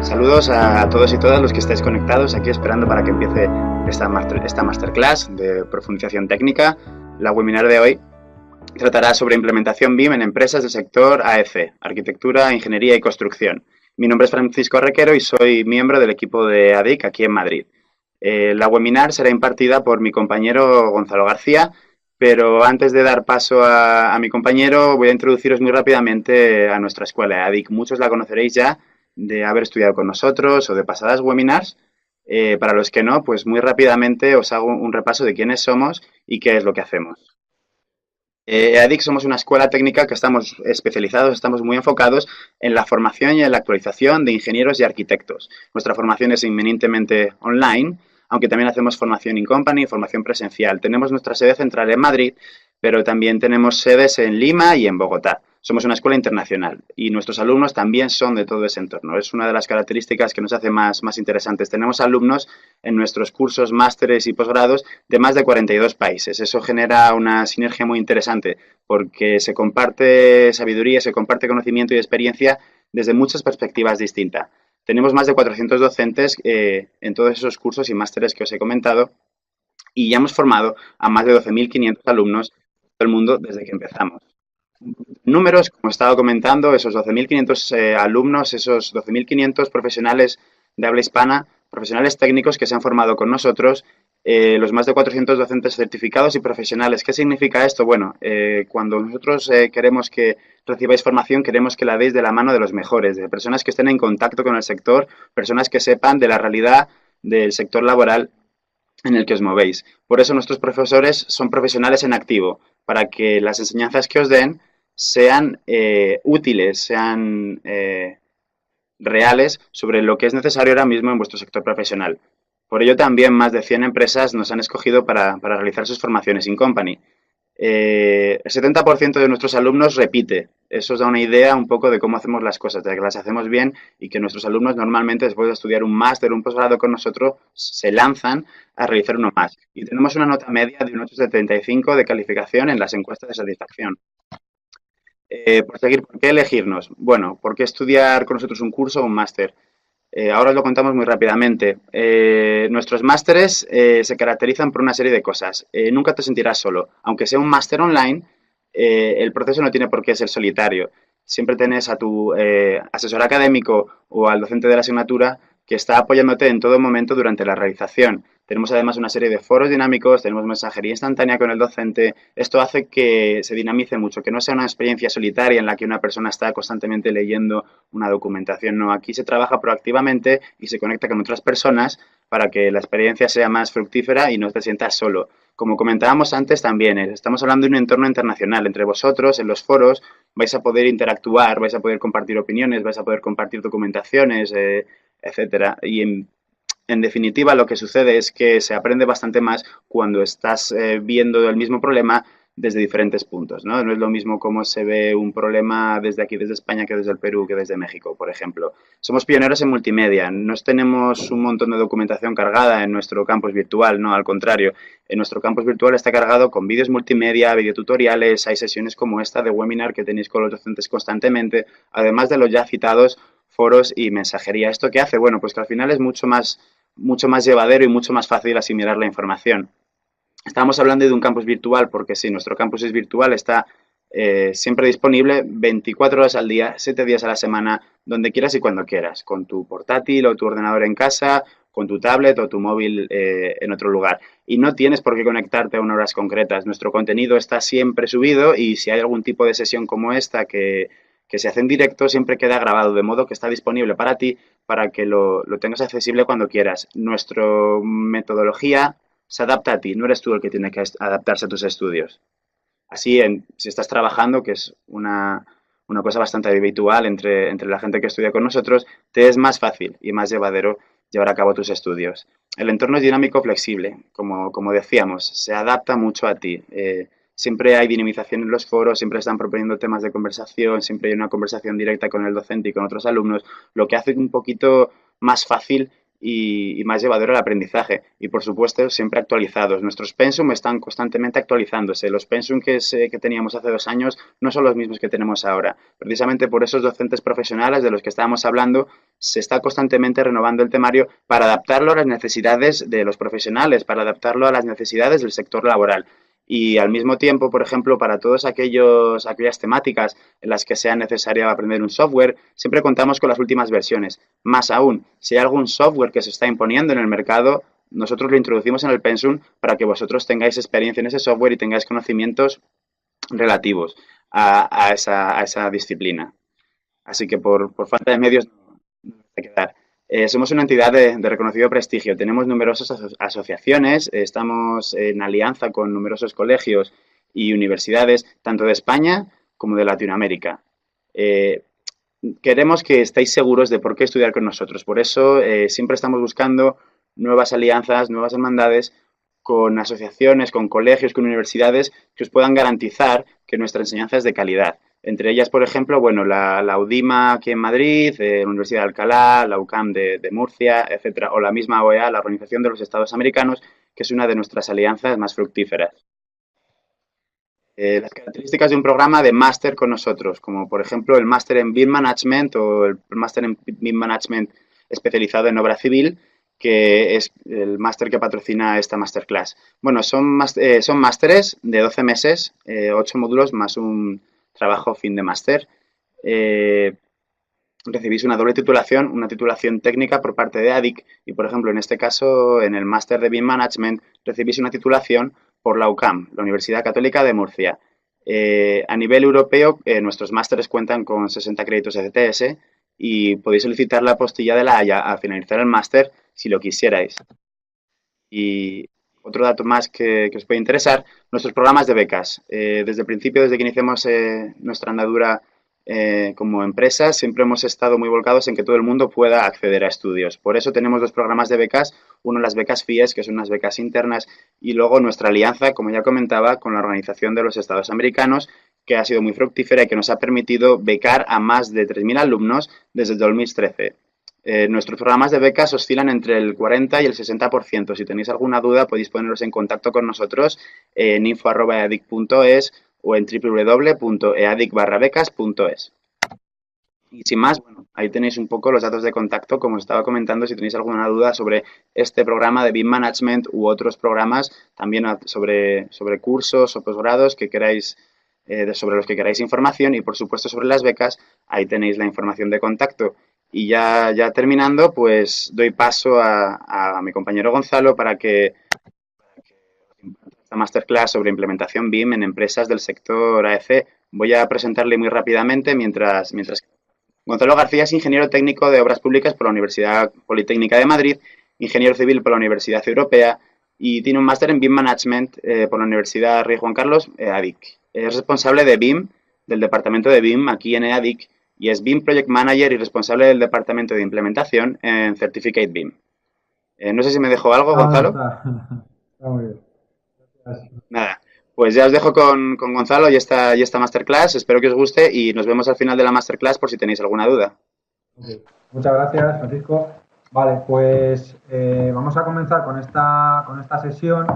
Saludos a todos y todas los que estáis conectados aquí esperando para que empiece esta masterclass de profundización técnica. La webinar de hoy tratará sobre implementación BIM en empresas del sector AEC, Arquitectura, Ingeniería y Construcción. Mi nombre es Francisco Requero y soy miembro del equipo de ADIC aquí en Madrid. La webinar será impartida por mi compañero Gonzalo García, pero antes de dar paso a mi compañero voy a introduciros muy rápidamente a nuestra escuela ADIC. Muchos la conoceréis ya de haber estudiado con nosotros o de pasadas webinars. Para los que no, pues muy rápidamente os hago un repaso de quiénes somos y qué es lo que hacemos. EADIC somos una escuela técnica que estamos especializados, estamos muy enfocados en la formación y en la actualización de ingenieros y arquitectos. Nuestra formación es inminentemente online, aunque también hacemos formación in company y formación presencial. Tenemos nuestra sede central en Madrid, pero también tenemos sedes en Lima y en Bogotá. Somos una escuela internacional y nuestros alumnos también son de todo ese entorno. Es una de las características que nos hace más interesantes. Tenemos alumnos en nuestros cursos, másteres y posgrados de más de 42 países. Eso genera una sinergia muy interesante porque se comparte sabiduría, se comparte conocimiento y experiencia desde muchas perspectivas distintas. Tenemos más de 400 docentes en todos esos cursos y másteres que os he comentado y ya hemos formado a más de 12.500 alumnos de todo el mundo desde que empezamos. Números, como estaba comentando, esos 12.500 alumnos, esos 12.500 profesionales de habla hispana, profesionales técnicos que se han formado con nosotros, los más de 400 docentes certificados y profesionales. ¿Qué significa esto? Bueno, cuando nosotros queremos que recibáis formación, queremos que la deis de la mano de los mejores, de personas que estén en contacto con el sector, personas que sepan de la realidad del sector laboral en el que os movéis. Por eso nuestros profesores son profesionales en activo, para que las enseñanzas que os den sean útiles, sean reales sobre lo que es necesario ahora mismo en vuestro sector profesional. Por ello también más de 100 empresas nos han escogido para realizar sus formaciones in company. El 70% de nuestros alumnos repite. Eso os da una idea un poco de cómo hacemos las cosas, de que las hacemos bien y que nuestros alumnos normalmente después de estudiar un máster o un posgrado con nosotros se lanzan a realizar uno más. Y tenemos una nota media de un 8,75 de calificación en las encuestas de satisfacción. Por seguir, ¿por qué elegirnos? Bueno, ¿por qué estudiar con nosotros un curso o un máster? Ahora os lo contamos muy rápidamente. Nuestros másteres se caracterizan por una serie de cosas. Nunca te sentirás solo. Aunque sea un máster online, el proceso no tiene por qué ser solitario. Siempre tenés a tu asesor académico o al docente de la asignatura que está apoyándote en todo momento durante la realización. Tenemos además una serie de foros dinámicos, tenemos mensajería instantánea con el docente. Esto hace que se dinamice mucho, que no sea una experiencia solitaria en la que una persona está constantemente leyendo una documentación. No, aquí se trabaja proactivamente y se conecta con otras personas para que la experiencia sea más fructífera y no te sientas solo. Como comentábamos antes también, estamos hablando de un entorno internacional. Entre vosotros, en los foros, vais a poder interactuar, vais a poder compartir opiniones, vais a poder compartir documentaciones, etcétera. Y en definitiva, lo que sucede es que se aprende bastante más cuando estás viendo el mismo problema desde diferentes puntos, ¿no? No es lo mismo cómo se ve un problema desde aquí, desde España, que desde el Perú, que desde México, por ejemplo. Somos pioneros en multimedia. No tenemos un montón de documentación cargada en nuestro campus virtual, no, al contrario. En nuestro campus virtual está cargado con vídeos multimedia, videotutoriales, hay sesiones como esta de webinar que tenéis con los docentes constantemente, además de los ya citados foros y mensajería. ¿Esto qué hace? Bueno, pues que al final es mucho más llevadero y mucho más fácil asimilar la información. Estamos hablando de un campus virtual porque sí, nuestro campus es virtual, está siempre disponible 24 horas al día, 7 días a la semana, donde quieras y cuando quieras, con tu portátil o tu ordenador en casa, con tu tablet o tu móvil en otro lugar. Y no tienes por qué conectarte a unas horas concretas. Nuestro contenido está siempre subido y si hay algún tipo de sesión como esta que se hace en directo, siempre queda grabado, de modo que está disponible para ti, para que lo tengas accesible cuando quieras. Nuestra metodología se adapta a ti, no eres tú el que tiene que adaptarse a tus estudios. Así, si estás trabajando, que es una cosa bastante habitual entre la gente que estudia con nosotros, te es más fácil y más llevadero llevar a cabo tus estudios. El entorno es dinámico flexible, como decíamos, se adapta mucho a ti. Siempre hay dinamización en los foros, siempre están proponiendo temas de conversación, siempre hay una conversación directa con el docente y con otros alumnos, lo que hace un poquito más fácil y más llevadero el aprendizaje. Y por supuesto, siempre actualizados. Nuestros pensum están constantemente actualizándose. Los pensum que teníamos hace 2 años no son los mismos que tenemos ahora. Precisamente por esos docentes profesionales de los que estábamos hablando, se está constantemente renovando el temario para adaptarlo a las necesidades de los profesionales, para adaptarlo a las necesidades del sector laboral. Y al mismo tiempo, por ejemplo, para todas aquellas temáticas en las que sea necesario aprender un software, siempre contamos con las últimas versiones. Más aún, si hay algún software que se está imponiendo en el mercado, nosotros lo introducimos en el Pensum para que vosotros tengáis experiencia en ese software y tengáis conocimientos relativos a esa disciplina. Así que por falta de medios no hay que dar. Somos una entidad de reconocido prestigio. Tenemos numerosas asociaciones, estamos en alianza con numerosos colegios y universidades, tanto de España como de Latinoamérica. Eh, Queremos que estéis seguros de por qué estudiar con nosotros. Por eso siempre estamos buscando nuevas alianzas, nuevas hermandades con asociaciones, con colegios, con universidades que os puedan garantizar que nuestra enseñanza es de calidad. Entre ellas, por ejemplo, bueno, la UDIMA aquí en Madrid, la Universidad de Alcalá, la UCAM de Murcia, etcétera, o la misma OEA, la Organización de los Estados Americanos, que es una de nuestras alianzas más fructíferas. Las características de un programa de máster con nosotros, como por ejemplo el máster en BIM Management o el máster en BIM Management especializado en obra civil, que es el máster que patrocina esta masterclass. Bueno, son másteres de 12 meses, 8 módulos más un trabajo fin de máster. Eh, Recibís una doble titulación, una titulación técnica por parte de ADIC y, por ejemplo, en este caso, en el máster de BIM Management, recibís una titulación por la UCAM, la Universidad Católica de Murcia. A nivel europeo, nuestros másteres cuentan con 60 créditos ECTS y podéis solicitar la apostilla de la Haya al finalizar el máster si lo quisierais. Y otro dato más que os puede interesar, nuestros programas de becas. Desde el principio, desde que iniciamos nuestra andadura como empresa, siempre hemos estado muy volcados en que todo el mundo pueda acceder a estudios. Por eso tenemos dos programas de becas, uno las becas FIES, que son unas becas internas, y luego nuestra alianza, como ya comentaba, con la Organización de los Estados Americanos, que ha sido muy fructífera y que nos ha permitido becar a más de 3.000 alumnos desde el 2013. Nuestros programas de becas oscilan entre el 40 y el 60%. Si tenéis alguna duda, podéis poneros en contacto con nosotros en info@eadic.es o en www.eadic/becas.es. Y sin más, bueno, ahí tenéis un poco los datos de contacto, como os estaba comentando, si tenéis alguna duda sobre este programa de BIM Management u otros programas, también sobre cursos o posgrados que queráis, sobre los que queráis información y, por supuesto, sobre las becas, ahí tenéis la información de contacto. Y ya terminando, pues doy paso a mi compañero Gonzalo para que esta masterclass sobre implementación BIM en empresas del sector AEC. Voy a presentarle muy rápidamente mientras Gonzalo García es ingeniero técnico de obras públicas por la Universidad Politécnica de Madrid, ingeniero civil por la Universidad Europea y tiene un máster en BIM Management por la Universidad Rey Juan Carlos, ADIC. Es responsable de BIM, del departamento de BIM aquí en EADIC y es BIM Project Manager y responsable del departamento de implementación en Certificate BIM. No sé si me dejó algo, No, no, Gonzalo. está muy bien. Gracias. Nada, pues ya os dejo con Gonzalo y esta masterclass. Espero que os guste y nos vemos al final de la masterclass por si tenéis alguna duda. Ok. Muchas gracias, Francisco. Vale, pues vamos a comenzar con esta sesión.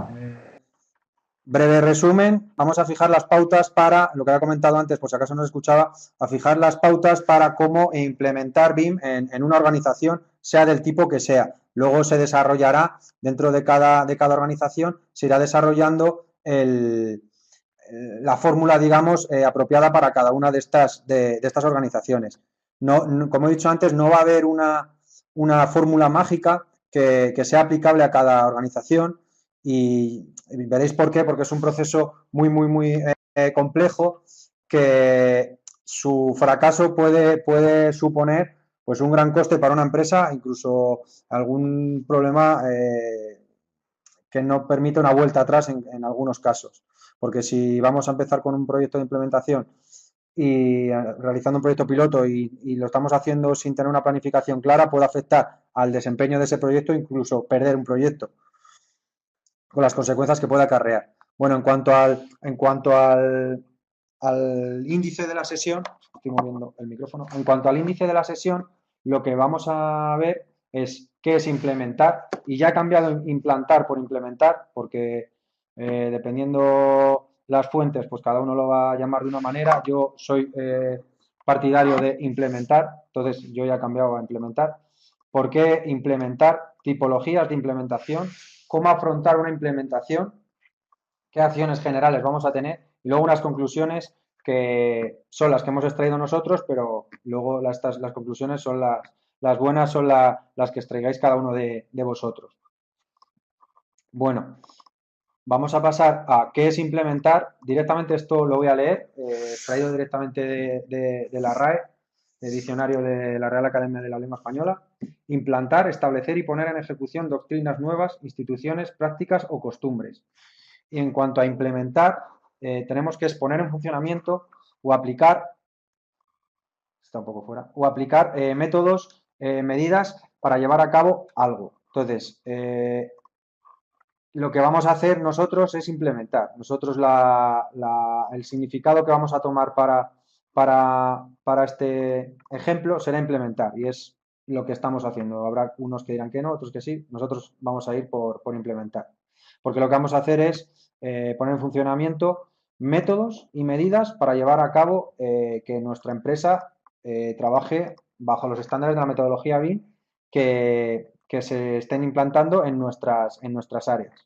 Breve resumen, vamos a fijar las pautas para, lo que había comentado antes, por si acaso no se escuchaba, a fijar las pautas para cómo implementar BIM en una organización, sea del tipo que sea. Luego se desarrollará dentro de cada organización, se irá desarrollando la fórmula, digamos, apropiada para cada una de estas organizaciones. Como he dicho antes, no va a haber una fórmula mágica que sea aplicable a cada organización y veréis por qué, porque es un proceso muy complejo que su fracaso puede suponer pues un gran coste para una empresa, incluso algún problema que no permite una vuelta atrás en algunos casos. Porque si vamos a empezar con un proyecto de implementación y realizando un proyecto piloto y lo estamos haciendo sin tener una planificación clara, puede afectar al desempeño de ese proyecto, incluso perder un proyecto, con las consecuencias que puede acarrear. Bueno, en cuanto al índice de la sesión, estoy moviendo el micrófono, en cuanto al índice de la sesión, lo que vamos a ver es qué es implementar, y ya he cambiado implantar por implementar, porque dependiendo las fuentes, pues cada uno lo va a llamar de una manera. Yo soy partidario de implementar, entonces yo ya he cambiado a implementar. ¿Por qué implementar? Tipologías de implementación, cómo afrontar una implementación, qué acciones generales vamos a tener y luego unas conclusiones que son las que hemos extraído nosotros, pero luego las conclusiones son las buenas, son las que extraigáis cada uno de vosotros. Bueno, vamos a pasar a qué es implementar. Directamente esto lo voy a leer, extraído directamente de la RAE, el diccionario de la Real Academia de la Lengua Española. Implantar, establecer y poner en ejecución doctrinas nuevas, instituciones, prácticas o costumbres. Y en cuanto a implementar, tenemos que poner en funcionamiento o aplicar, está un poco fuera, o aplicar métodos, medidas para llevar a cabo algo. Entonces, lo que vamos a hacer nosotros es implementar. Nosotros el significado que vamos a tomar para este ejemplo será implementar, y es lo que estamos haciendo. Habrá unos que dirán que no, otros que sí. Nosotros vamos a ir por implementar. Porque lo que vamos a hacer es poner en funcionamiento métodos y medidas para llevar a cabo que nuestra empresa trabaje bajo los estándares de la metodología BIM que se estén implantando en nuestras áreas.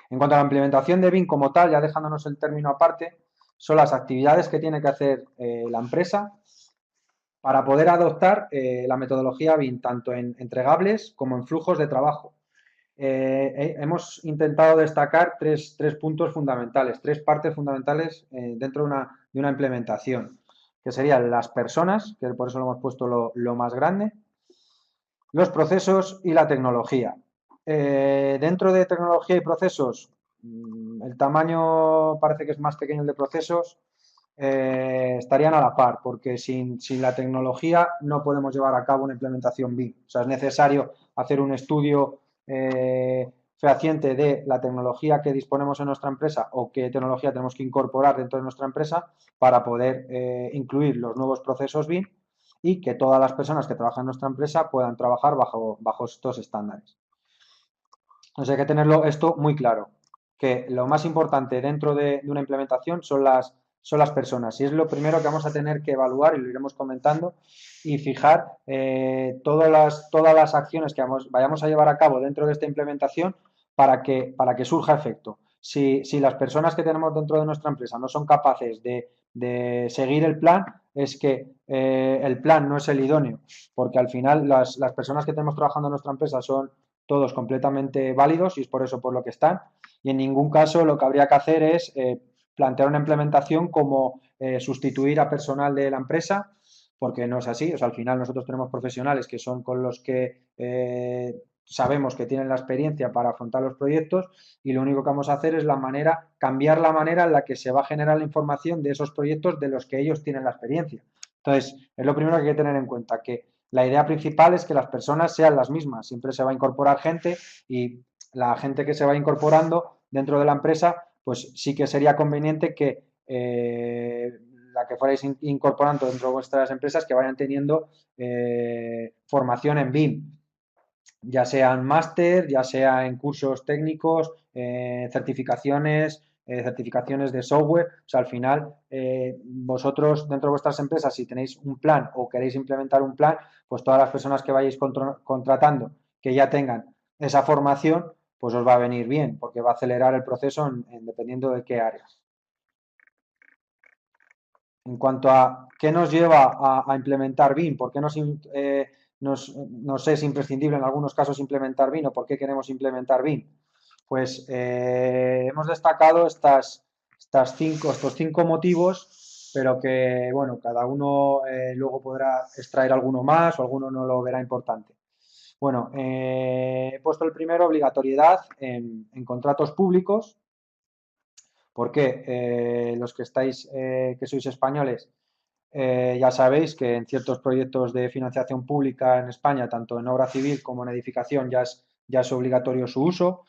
En cuanto a la implementación de BIM como tal, ya dejándonos el término aparte, son las actividades que tiene que hacer la empresa para poder adoptar la metodología BIM tanto en entregables como en flujos de trabajo. Hemos intentado destacar tres puntos fundamentales, tres partes fundamentales dentro de una implementación, que serían las personas, que por eso lo hemos puesto lo más grande, los procesos y la tecnología. Dentro de tecnología y procesos, el tamaño parece que es más pequeño el de procesos, estarían a la par, porque sin la tecnología no podemos llevar a cabo una implementación BIM. O sea, es necesario hacer un estudio fehaciente de la tecnología que disponemos en nuestra empresa o qué tecnología tenemos que incorporar dentro de nuestra empresa para poder incluir los nuevos procesos BIM y que todas las personas que trabajan en nuestra empresa puedan trabajar bajo estos estándares. Entonces hay que tenerlo esto muy claro, que lo más importante dentro de una implementación son las personas, y es lo primero que vamos a tener que evaluar, y lo iremos comentando, y fijar todas las acciones que vayamos a llevar a cabo dentro de esta implementación para que surja efecto. Si las personas que tenemos dentro de nuestra empresa no son capaces de seguir el plan, es que el plan no es el idóneo, porque al final las personas que tenemos trabajando en nuestra empresa son todos completamente válidos y es por eso por lo que están, y en ningún caso lo que habría que hacer es plantear una implementación como sustituir a personal de la empresa, porque no es así. O sea, al final nosotros tenemos profesionales que son con los que sabemos que tienen la experiencia para afrontar los proyectos, y lo único que vamos a hacer es cambiar la manera en la que se va a generar la información de esos proyectos de los que ellos tienen la experiencia. Entonces, es lo primero que hay que tener en cuenta, que la idea principal es que las personas sean las mismas. Siempre se va a incorporar gente, y la gente que se va incorporando dentro de la empresa, pues sí que sería conveniente que la que fuerais incorporando dentro de vuestras empresas, que vayan teniendo formación en BIM, ya sea en máster, ya sea en cursos técnicos, certificaciones de software. O sea, al final, vosotros dentro de vuestras empresas, si tenéis un plan o queréis implementar un plan, pues todas las personas que vayáis contratando que ya tengan esa formación, pues os va a venir bien, porque va a acelerar el proceso dependiendo de qué áreas. En cuanto a qué nos lleva a implementar BIM, por qué nos es imprescindible en algunos casos implementar BIM, o por qué queremos implementar BIM, pues hemos destacado estos cinco motivos, pero que, bueno, cada uno luego podrá extraer alguno más o alguno no lo verá importante. Bueno, he puesto el primero, obligatoriedad en contratos públicos. ¿Por qué? Los que que sois españoles, ya sabéis que en ciertos proyectos de financiación pública en España, tanto en obra civil como en edificación, ya es obligatorio su uso,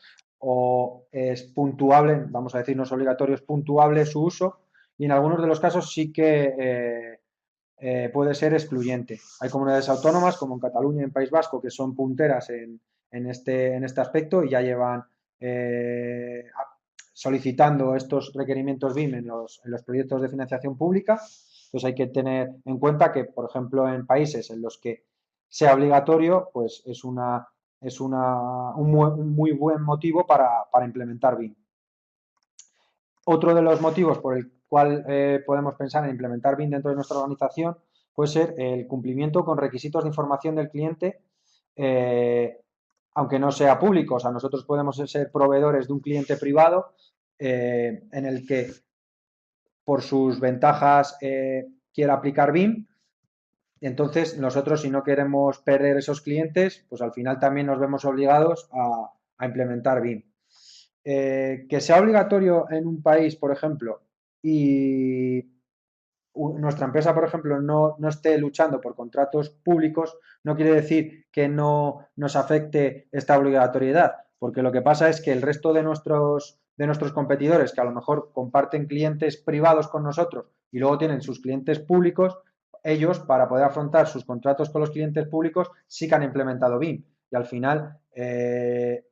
o es puntuable, vamos a decir, no es obligatorio, es puntuable su uso, y en algunos de los casos sí que puede ser excluyente. Hay comunidades autónomas, como en Cataluña y en País Vasco, que son punteras en este aspecto y ya llevan solicitando estos requerimientos BIM en los proyectos de financiación pública. Entonces hay que tener en cuenta que, por ejemplo, en países en los que sea obligatorio, pues un muy buen motivo para implementar BIM. Otro de los motivos por el cual podemos pensar en implementar BIM dentro de nuestra organización puede ser el cumplimiento con requisitos de información del cliente, aunque no sea público. O sea, nosotros podemos ser proveedores de un cliente privado en el que por sus ventajas quiera aplicar BIM. Entonces, nosotros, si no queremos perder esos clientes, pues al final también nos vemos obligados a implementar BIM. Que sea obligatorio en un país, por ejemplo, y nuestra empresa, por ejemplo, no esté luchando por contratos públicos, no quiere decir que no nos afecte esta obligatoriedad, porque lo que pasa es que el resto de nuestros competidores, que a lo mejor comparten clientes privados con nosotros y luego tienen sus clientes públicos, ellos, para poder afrontar sus contratos con los clientes públicos, sí que han implementado BIM. Y al final,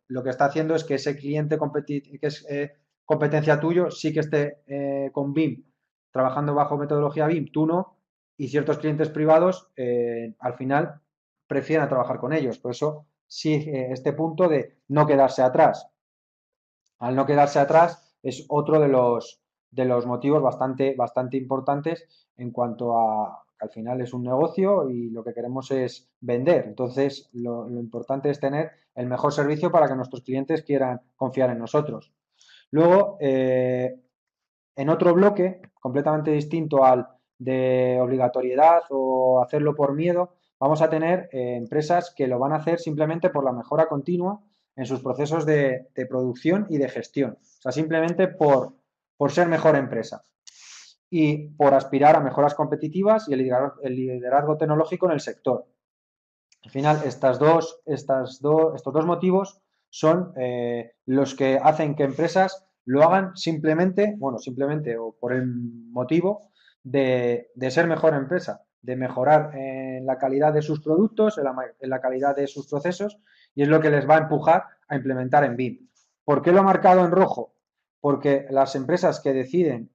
lo que está haciendo es que ese cliente que es competencia tuyo sí que esté con BIM, trabajando bajo metodología BIM, tú no, y ciertos clientes privados al final prefieren trabajar con ellos. Por eso, sí, este punto de no quedarse atrás. Al no quedarse atrás es otro de los motivos bastante importantes en cuanto a que al final es un negocio y lo que queremos es vender. Entonces, lo importante es tener el mejor servicio para que nuestros clientes quieran confiar en nosotros. Luego, en otro bloque, completamente distinto al de obligatoriedad o hacerlo por miedo, vamos a tener empresas que lo van a hacer simplemente por la mejora continua en sus procesos de producción y de gestión. O sea, simplemente por ser mejor empresa y por aspirar a mejoras competitivas y el liderazgo tecnológico en el sector. Al final, estos dos motivos son los que hacen que empresas lo hagan simplemente o por el motivo de ser mejor empresa, de mejorar en la calidad de sus productos, en la calidad de sus procesos, y es lo que les va a empujar a implementar en BIM. ¿Por qué lo he marcado en rojo? Porque las empresas que deciden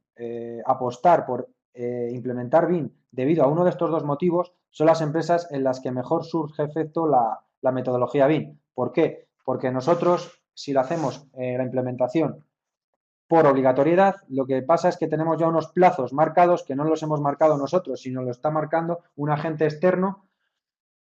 apostar por implementar BIM debido a uno de estos dos motivos son las empresas en las que mejor surge efecto la metodología BIM. ¿Por qué? Porque nosotros, si lo hacemos la implementación por obligatoriedad, lo que pasa es que tenemos ya unos plazos marcados que no los hemos marcado nosotros, sino lo está marcando un agente externo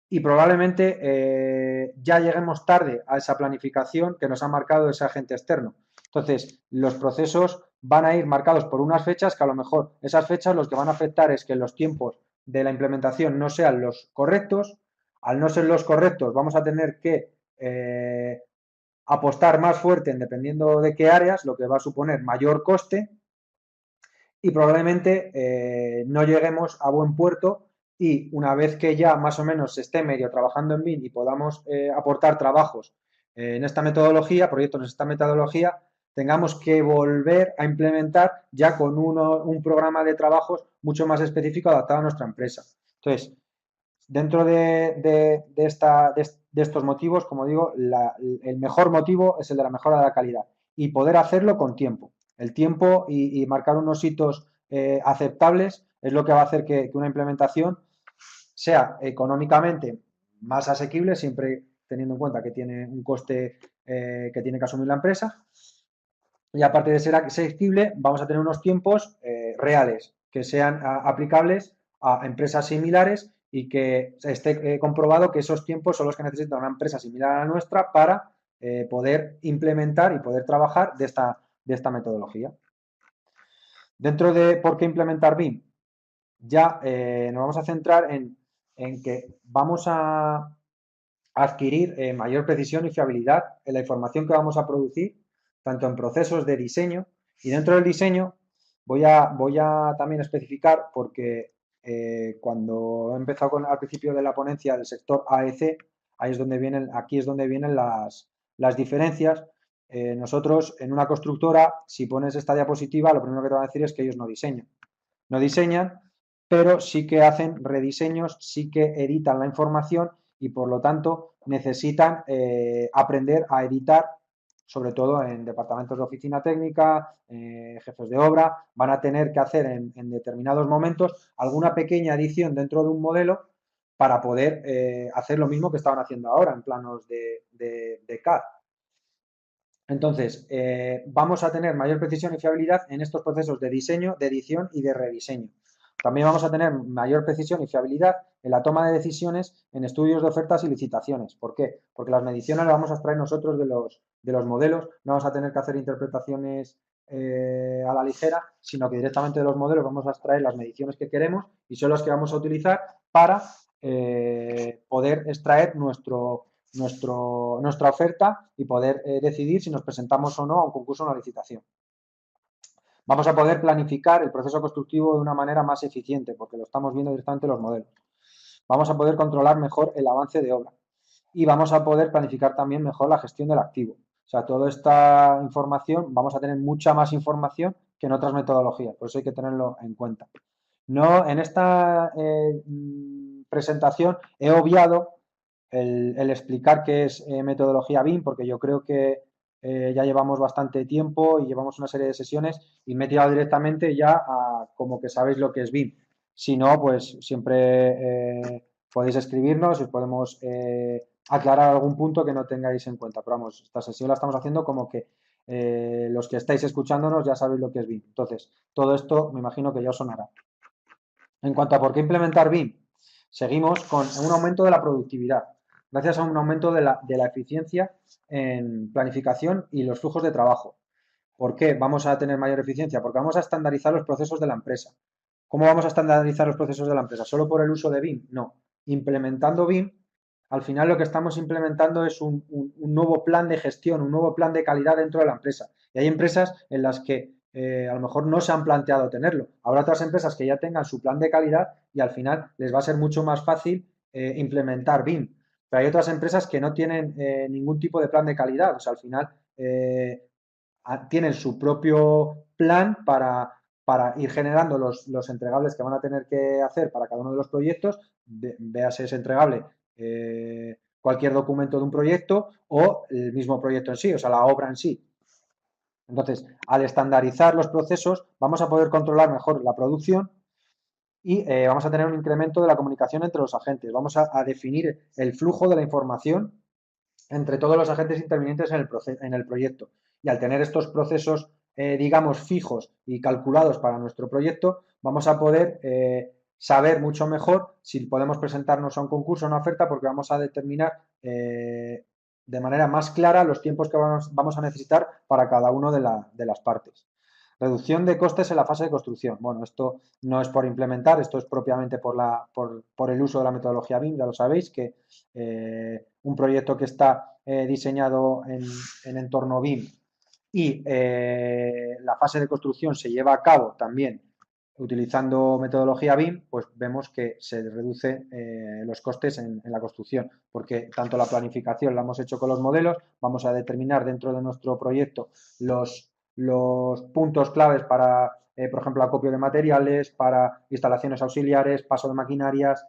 y probablemente ya lleguemos tarde a esa planificación que nos ha marcado ese agente externo. Entonces, los procesos van a ir marcados por unas fechas que a lo mejor esas fechas los que van a afectar es que los tiempos de la implementación no sean los correctos. Al no ser los correctos, vamos a tener que apostar más fuerte dependiendo de qué áreas, lo que va a suponer mayor coste y probablemente no lleguemos a buen puerto y una vez que ya más o menos se esté medio trabajando en BIM y podamos aportar trabajos en esta metodología, proyectos en esta metodología, tengamos que volver a implementar ya con un programa de trabajos mucho más específico adaptado a nuestra empresa. Entonces, dentro de estos motivos, como digo, el mejor motivo es el de la mejora de la calidad y poder hacerlo con tiempo. El tiempo y marcar unos hitos aceptables es lo que va a hacer que una implementación sea económicamente más asequible, siempre teniendo en cuenta que tiene un coste que tiene que asumir la empresa. Y aparte de ser asequible, vamos a tener unos tiempos reales que sean aplicables a empresas similares y que esté comprobado que esos tiempos son los que necesita una empresa similar a la nuestra para poder implementar y poder trabajar de esta metodología. Dentro de por qué implementar BIM, ya nos vamos a centrar en que vamos a adquirir mayor precisión y fiabilidad en la información que vamos a producir, tanto en procesos de diseño y dentro del diseño voy a también especificar porque cuando he empezado al principio de la ponencia del sector AEC, aquí es donde vienen las diferencias. Nosotros en una constructora, si pones esta diapositiva, lo primero que te van a decir es que ellos no diseñan. No diseñan, pero sí que hacen rediseños, sí que editan la información y por lo tanto necesitan aprender a editar, sobre todo en departamentos de oficina técnica, jefes de obra, van a tener que hacer en determinados momentos alguna pequeña edición dentro de un modelo para poder hacer lo mismo que estaban haciendo ahora en planos de CAD. Entonces, vamos a tener mayor precisión y fiabilidad en estos procesos de diseño, de edición y de rediseño. También vamos a tener mayor precisión y fiabilidad en la toma de decisiones en estudios de ofertas y licitaciones. ¿Por qué? Porque las mediciones las vamos a extraer nosotros de los modelos, no vamos a tener que hacer interpretaciones a la ligera, sino que directamente de los modelos vamos a extraer las mediciones que queremos y son las que vamos a utilizar para poder extraer nuestra oferta y poder decidir si nos presentamos o no a un concurso o una licitación. Vamos a poder planificar el proceso constructivo de una manera más eficiente, porque lo estamos viendo directamente en los modelos. Vamos a poder controlar mejor el avance de obra y vamos a poder planificar también mejor la gestión del activo. O sea, toda esta información, vamos a tener mucha más información que en otras metodologías, por eso hay que tenerlo en cuenta. No, en esta presentación he obviado el explicar qué es metodología BIM, porque yo creo que ya llevamos bastante tiempo y llevamos una serie de sesiones y me he tirado directamente ya a como que sabéis lo que es BIM. Si no, pues siempre podéis escribirnos y os podemos aclarar algún punto que no tengáis en cuenta. Pero vamos, esta sesión la estamos haciendo como que los que estáis escuchándonos ya sabéis lo que es BIM. Entonces, todo esto me imagino que ya os sonará. En cuanto a por qué implementar BIM, seguimos con un aumento de la productividad, gracias a un aumento de la eficiencia en planificación y los flujos de trabajo. ¿Por qué vamos a tener mayor eficiencia? Porque vamos a estandarizar los procesos de la empresa. ¿Cómo vamos a estandarizar los procesos de la empresa? ¿Solo por el uso de BIM? No. Implementando BIM, al final lo que estamos implementando es un nuevo plan de gestión, un nuevo plan de calidad dentro de la empresa. Y hay empresas en las que a lo mejor no se han planteado tenerlo. Habrá otras empresas que ya tengan su plan de calidad y al final les va a ser mucho más fácil implementar BIM. Pero hay otras empresas que no tienen ningún tipo de plan de calidad. O sea, al final tienen su propio plan para ir generando los entregables que van a tener que hacer para cada uno de los proyectos, véase ese entregable cualquier documento de un proyecto o el mismo proyecto en sí, o sea, la obra en sí. Entonces, al estandarizar los procesos, vamos a poder controlar mejor la producción y vamos a tener un incremento de la comunicación entre los agentes. Vamos a definir el flujo de la información entre todos los agentes intervinientes en el proyecto. Y al tener estos procesos, digamos, fijos y calculados para nuestro proyecto, vamos a poder saber mucho mejor si podemos presentarnos a un concurso o una oferta, porque vamos a determinar de manera más clara los tiempos que vamos a necesitar para cada una de las partes. Reducción de costes en la fase de construcción. Bueno, esto no es por implementar, esto es propiamente por el uso de la metodología BIM, ya lo sabéis, que un proyecto que está diseñado en entorno BIM y la fase de construcción se lleva a cabo también utilizando metodología BIM, pues vemos que se reduce los costes en la construcción, porque tanto la planificación la hemos hecho con los modelos, vamos a determinar dentro de nuestro proyecto los puntos claves para, por ejemplo, acopio de materiales, para instalaciones auxiliares, paso de maquinarias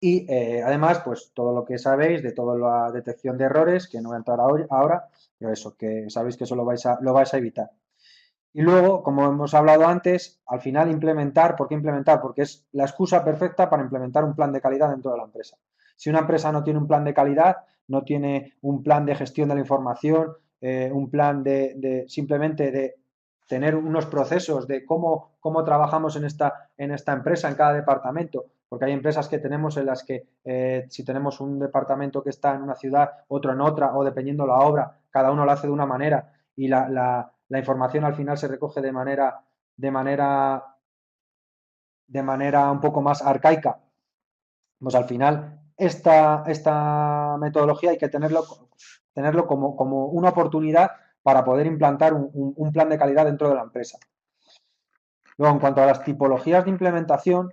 y además, pues todo lo que sabéis de toda la detección de errores, que no voy a entrar ahora, pero eso, que sabéis que eso lo vais a evitar. Y luego, como hemos hablado antes, al final implementar, ¿por qué implementar? Porque es la excusa perfecta para implementar un plan de calidad dentro de la empresa. Si una empresa no tiene un plan de calidad, no tiene un plan de gestión de la información, un plan simplemente de tener unos procesos de cómo trabajamos en esta empresa, en cada departamento, porque hay empresas que tenemos en las que si tenemos un departamento que está en una ciudad, otro en otra, o dependiendo la obra, cada uno lo hace de una manera y la información al final se recoge de manera un poco más arcaica. Pues al final esta metodología hay que tenerlo como una oportunidad para poder implantar un plan de calidad dentro de la empresa. Luego, en cuanto a las tipologías de implementación,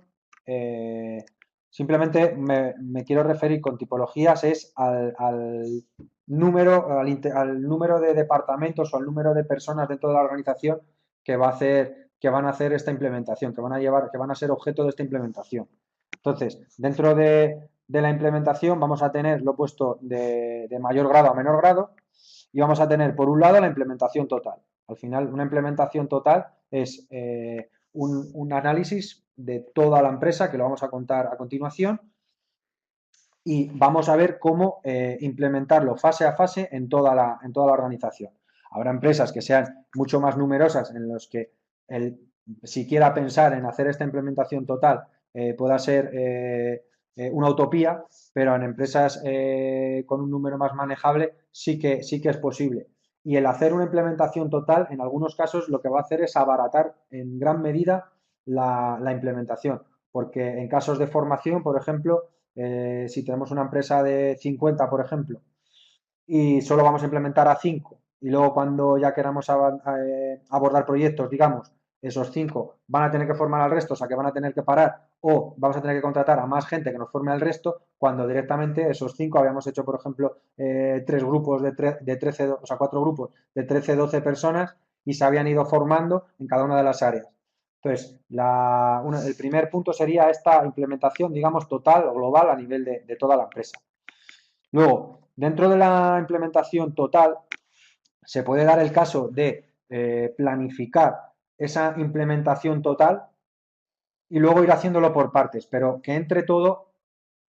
simplemente me quiero referir con tipologías es al número de departamentos o al número de personas dentro de la organización que va a hacer que van a hacer esta implementación, que van a ser objeto de esta implementación. Entonces, dentro de la implementación vamos a tener lo puesto de mayor grado a menor grado y vamos a tener, por un lado, la implementación total. Al final, una implementación total es un análisis de toda la empresa, que lo vamos a contar a continuación, y vamos a ver cómo implementarlo fase a fase en toda la organización. Habrá empresas que sean mucho más numerosas en los que si quiera pensar en hacer esta implementación total pueda ser una utopía, pero en empresas con un número más manejable sí que es posible. Y el hacer una implementación total, en algunos casos, lo que va a hacer es abaratar en gran medida la implementación. Porque en casos de formación, por ejemplo, si tenemos una empresa de 50, por ejemplo, y solo vamos a implementar a 5, y luego cuando ya queramos abordar proyectos, digamos, esos 5 van a tener que formar al resto, o sea que van a tener que parar, o vamos a tener que contratar a más gente que nos forme al resto, cuando directamente esos 5 habíamos hecho, por ejemplo, 3 grupos de 13, o sea, 4 grupos de 13, 12 personas y se habían ido formando en cada una de las áreas. Entonces, el primer punto sería esta implementación, digamos, total o global a nivel de toda la empresa. Luego, dentro de la implementación total, se puede dar el caso de planificar esa implementación total y luego ir haciéndolo por partes, pero que entre todo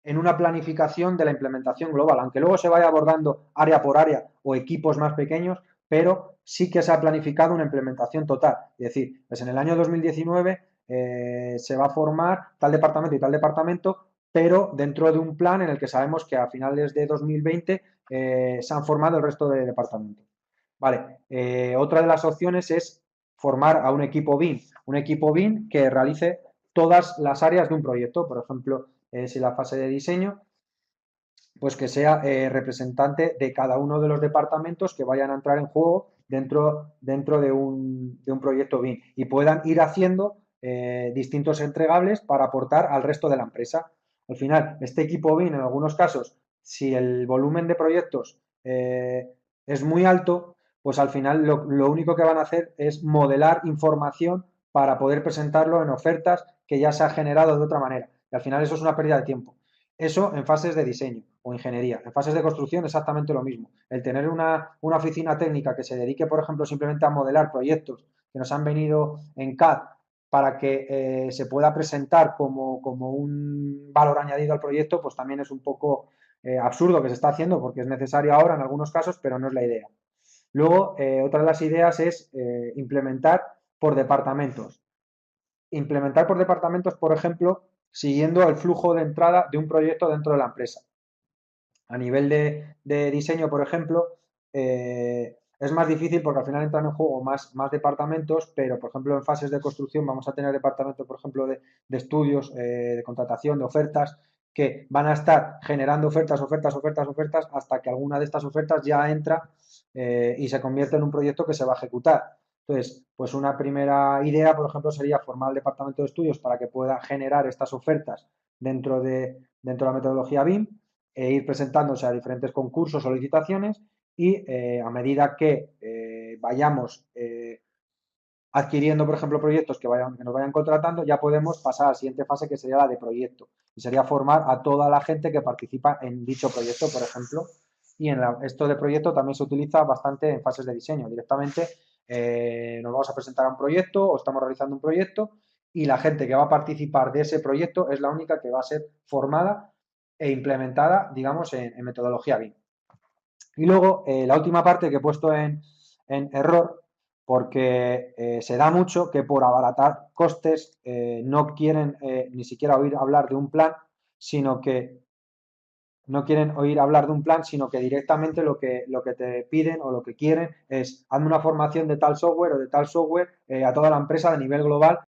en una planificación de la implementación global, aunque luego se vaya abordando área por área o equipos más pequeños, pero sí que se ha planificado una implementación total. Es decir, pues en el año 2019 se va a formar tal departamento y tal departamento, pero dentro de un plan en el que sabemos que a finales de 2020 se han formado el resto de departamentos. Vale, otra de las opciones es formar a un equipo BIM que realice todas las áreas de un proyecto. Por ejemplo, si la fase de diseño, pues que sea representante de cada uno de los departamentos que vayan a entrar en juego dentro de un proyecto BIM y puedan ir haciendo distintos entregables para aportar al resto de la empresa. Al final, este equipo BIM, en algunos casos, si el volumen de proyectos es muy alto, pues al final lo único que van a hacer es modelar información para poder presentarlo en ofertas que ya se ha generado de otra manera. Y al final eso es una pérdida de tiempo. Eso en fases de diseño o ingeniería. En fases de construcción exactamente lo mismo. El tener una oficina técnica que se dedique, por ejemplo, simplemente a modelar proyectos que nos han venido en CAD para que se pueda presentar como un valor añadido al proyecto, pues también es un poco absurdo que se está haciendo porque es necesario ahora en algunos casos, pero no es la idea. Luego, otra de las ideas es implementar por departamentos. Implementar por departamentos, por ejemplo, siguiendo el flujo de entrada de un proyecto dentro de la empresa. A nivel de diseño, por ejemplo, es más difícil porque al final entran en juego más departamentos, pero por ejemplo en fases de construcción vamos a tener departamentos, por ejemplo, de estudios, de contratación, de ofertas, que van a estar generando ofertas hasta que alguna de estas ofertas ya entra y se convierte en un proyecto que se va a ejecutar. Entonces, pues una primera idea, por ejemplo, sería formar el departamento de estudios para que pueda generar estas ofertas dentro de la metodología BIM e ir presentándose a diferentes concursos o licitaciones y a medida que vayamos adquiriendo, por ejemplo, proyectos que nos vayan contratando, ya podemos pasar a la siguiente fase que sería la de proyecto y sería formar a toda la gente que participa en dicho proyecto, por ejemplo. Y esto de proyecto también se utiliza bastante en fases de diseño. Directamente nos vamos a presentar a un proyecto o estamos realizando un proyecto y la gente que va a participar de ese proyecto es la única que va a ser formada e implementada, digamos, en metodología BIM. Y luego, la última parte que he puesto en error, porque se da mucho que por abaratar costes no quieren ni siquiera oír hablar de un plan, sino que no quieren oír hablar de un plan, sino que directamente lo que te piden o lo que quieren es hazme una formación de tal software o de tal software a toda la empresa de nivel global,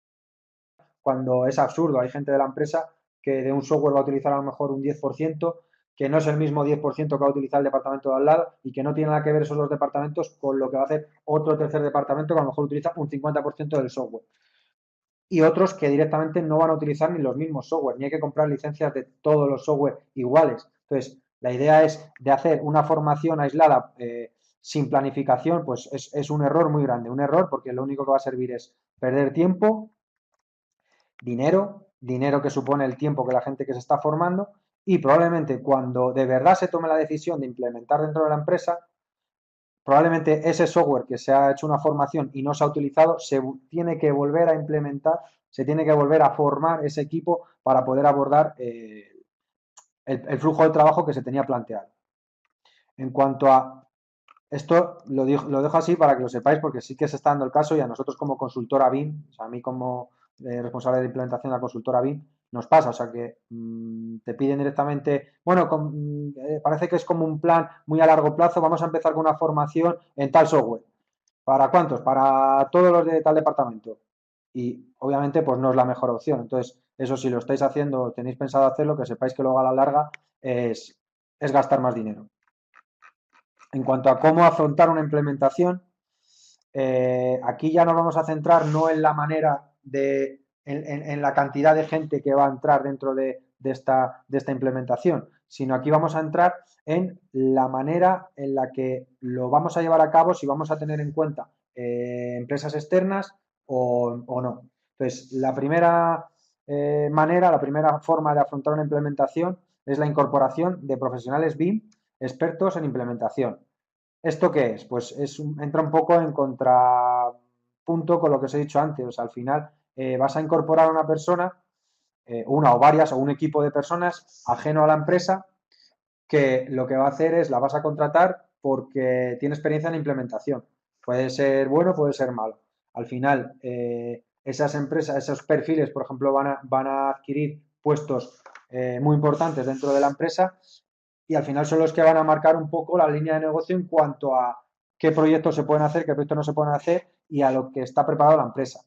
cuando es absurdo. Hay gente de la empresa que de un software va a utilizar a lo mejor un 10%, que no es el mismo 10% que va a utilizar el departamento de al lado y que no tiene nada que ver esos dos departamentos con lo que va a hacer otro tercer departamento que a lo mejor utiliza un 50% del software. Y otros que directamente no van a utilizar ni los mismos software, ni hay que comprar licencias de todos los software iguales. Entonces, la idea es de hacer una formación aislada sin planificación, pues es un error muy grande, un error porque lo único que va a servir es perder tiempo, dinero que supone el tiempo que la gente que se está formando, y probablemente cuando de verdad se tome la decisión de implementar dentro de la empresa, probablemente ese software que se ha hecho una formación y no se ha utilizado, se tiene que volver a implementar, se tiene que volver a formar ese equipo para poder abordar el flujo de trabajo que se tenía planteado. En cuanto a esto, lo dejo así para que lo sepáis, porque sí que se está dando el caso, y a nosotros como consultora BIM, o sea, a mí como responsable de implementación de la consultora BIM, nos pasa, o sea que te piden directamente, bueno, parece que es como un plan muy a largo plazo, vamos a empezar con una formación en tal software. ¿Para cuántos? Para todos los de tal departamento. Y obviamente pues no es la mejor opción. Entonces, eso si lo estáis haciendo, tenéis pensado hacerlo, que sepáis que luego a la larga es gastar más dinero. En cuanto a cómo afrontar una implementación, aquí ya nos vamos a centrar no en la manera en la cantidad de gente que va a entrar dentro de esta implementación, sino aquí vamos a entrar en la manera en la que lo vamos a llevar a cabo, si vamos a tener en cuenta empresas externas o no. Entonces, la primera manera, la primera forma de afrontar una implementación es la incorporación de profesionales BIM expertos en implementación. ¿Esto qué es? Pues entra un poco en contrapunto con lo que os he dicho antes. O sea, al final vas a incorporar a una persona, una o varias, o un equipo de personas ajeno a la empresa, que lo que va a hacer es la vas a contratar porque tiene experiencia en implementación. Puede ser bueno, puede ser malo. Al final, esas empresas, esos perfiles, por ejemplo, van a adquirir puestos muy importantes dentro de la empresa, y al final son los que van a marcar un poco la línea de negocio en cuanto a qué proyectos se pueden hacer, qué proyectos no se pueden hacer y a lo que está preparada la empresa.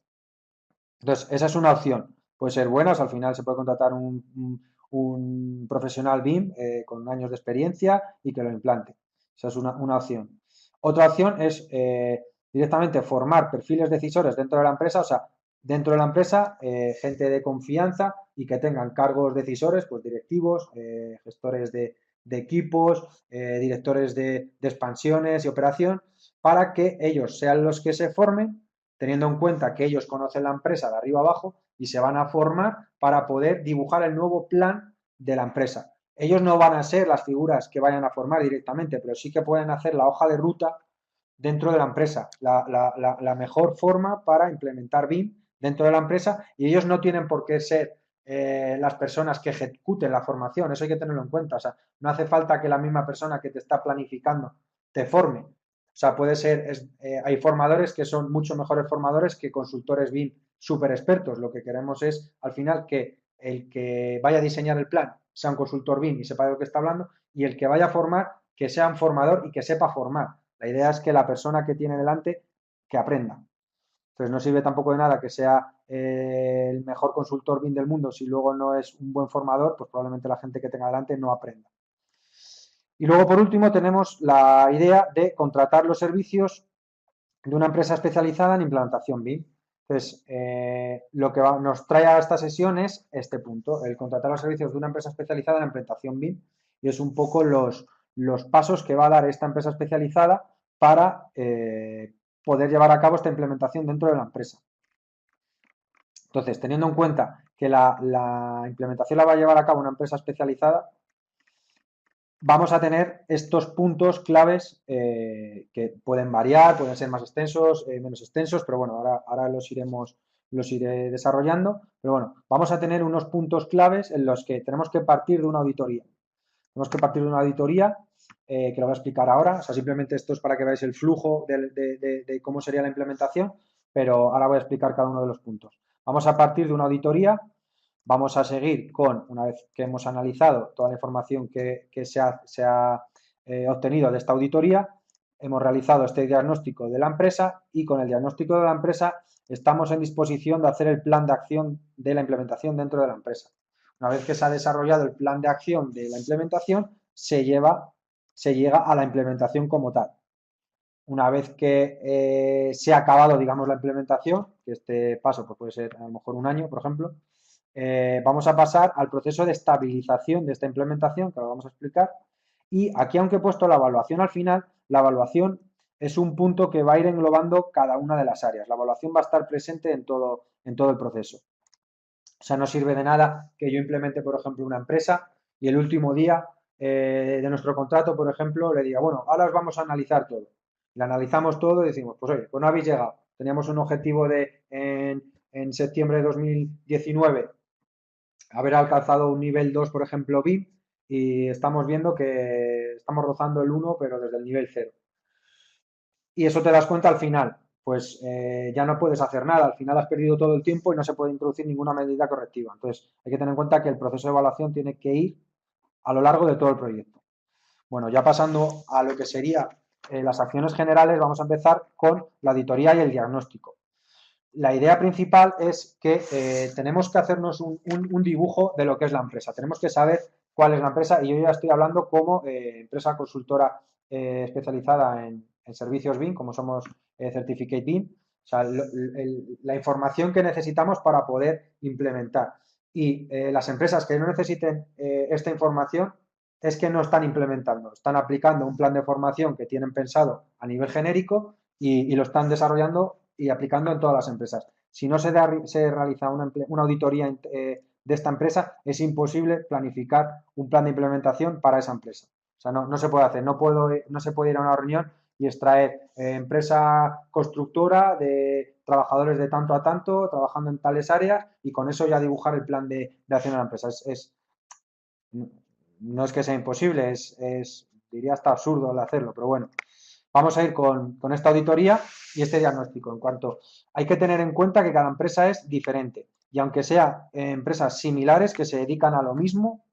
Entonces, esa es una opción. Puede ser buena, o sea, al final se puede contratar un profesional BIM con años de experiencia y que lo implante. Esa es una opción. Otra opción es directamente formar perfiles decisores dentro de la empresa, o sea, dentro de la empresa, gente de confianza y que tengan cargos decisores, pues directivos, gestores de equipos, directores de expansiones y operación, para que ellos sean los que se formen, teniendo en cuenta que ellos conocen la empresa de arriba abajo y se van a formar para poder dibujar el nuevo plan de la empresa. Ellos no van a ser las figuras que vayan a formar directamente, pero sí que pueden hacer la hoja de ruta dentro de la empresa, la mejor forma para implementar BIM dentro de la empresa, y ellos no tienen por qué ser las personas que ejecuten la formación, eso hay que tenerlo en cuenta. O sea, no hace falta que la misma persona que te está planificando te forme. O sea, puede ser, hay formadores que son mucho mejores formadores que consultores BIM súper expertos. Lo que queremos es, al final, que el que vaya a diseñar el plan sea un consultor BIM y sepa de lo que está hablando, y el que vaya a formar, que sea un formador y que sepa formar. La idea es que la persona que tiene delante, que aprenda. Entonces no sirve tampoco de nada que sea el mejor consultor BIM del mundo si luego no es un buen formador, pues probablemente la gente que tenga delante no aprenda. Y luego, por último, tenemos la idea de contratar los servicios de una empresa especializada en implantación BIM. Entonces, lo que nos trae a esta sesión es este punto, el contratar los servicios de una empresa especializada en implantación BIM, y es un poco los pasos que va a dar esta empresa especializada para poder llevar a cabo esta implementación dentro de la empresa. Entonces, teniendo en cuenta que la implementación la va a llevar a cabo una empresa especializada, vamos a tener estos puntos claves que pueden variar, pueden ser más extensos, menos extensos, pero bueno, ahora los iré desarrollando. Pero bueno, vamos a tener unos puntos claves en los que tenemos que partir de una auditoría. Tenemos que partir de una auditoría que lo voy a explicar ahora. O sea, simplemente esto es para que veáis el flujo de cómo sería la implementación, pero ahora voy a explicar cada uno de los puntos. Vamos a partir de una auditoría. Vamos a seguir con, una vez que hemos analizado toda la información que se ha obtenido de esta auditoría, hemos realizado este diagnóstico de la empresa, y con el diagnóstico de la empresa estamos en disposición de hacer el plan de acción de la implementación dentro de la empresa. Una vez que se ha desarrollado el plan de acción de la implementación, se llega a la implementación como tal. Una vez que se ha acabado, digamos, la implementación, que este paso pues puede ser a lo mejor un año, por ejemplo, vamos a pasar al proceso de estabilización de esta implementación, que lo vamos a explicar. Y aquí, aunque he puesto la evaluación al final, la evaluación es un punto que va a ir englobando cada una de las áreas. La evaluación va a estar presente en todo el proceso. O sea, no sirve de nada que yo implemente, por ejemplo, una empresa y el último día de nuestro contrato, por ejemplo, le diga, bueno, ahora os vamos a analizar todo. Le analizamos todo y decimos, pues oye, pues no habéis llegado. Teníamos un objetivo de en septiembre de 2019 haber alcanzado un nivel 2, por ejemplo, BIM, y estamos viendo que estamos rozando el 1, pero desde el nivel 0. Y eso te das cuenta al final. Pues ya no puedes hacer nada. Al final has perdido todo el tiempo y no se puede introducir ninguna medida correctiva. Entonces, hay que tener en cuenta que el proceso de evaluación tiene que ir a lo largo de todo el proyecto. Bueno, ya pasando a lo que sería las acciones generales, vamos a empezar con la auditoría y el diagnóstico. La idea principal es que tenemos que hacernos un dibujo de lo que es la empresa. Tenemos que saber cuál es la empresa y yo ya estoy hablando como empresa consultora especializada en servicios BIM, como somos Certificate BIM. O sea, la información que necesitamos para poder implementar. Y las empresas que no necesiten esta información es que no están implementando, están aplicando un plan de formación que tienen pensado a nivel genérico y lo están desarrollando y aplicando en todas las empresas. Si no se realiza una auditoría de esta empresa, es imposible planificar un plan de implementación para esa empresa. O sea, no se puede hacer, no se puede ir a una reunión y extraer empresa constructora de trabajadores de tanto a tanto, trabajando en tales áreas y con eso ya dibujar el plan de acción de la empresa. No es que sea imposible, diría hasta absurdo el hacerlo, pero bueno. Vamos a ir con esta auditoría y este diagnóstico. En cuanto hay que tener en cuenta que cada empresa es diferente y aunque sean empresas similares que se dedican a lo mismo,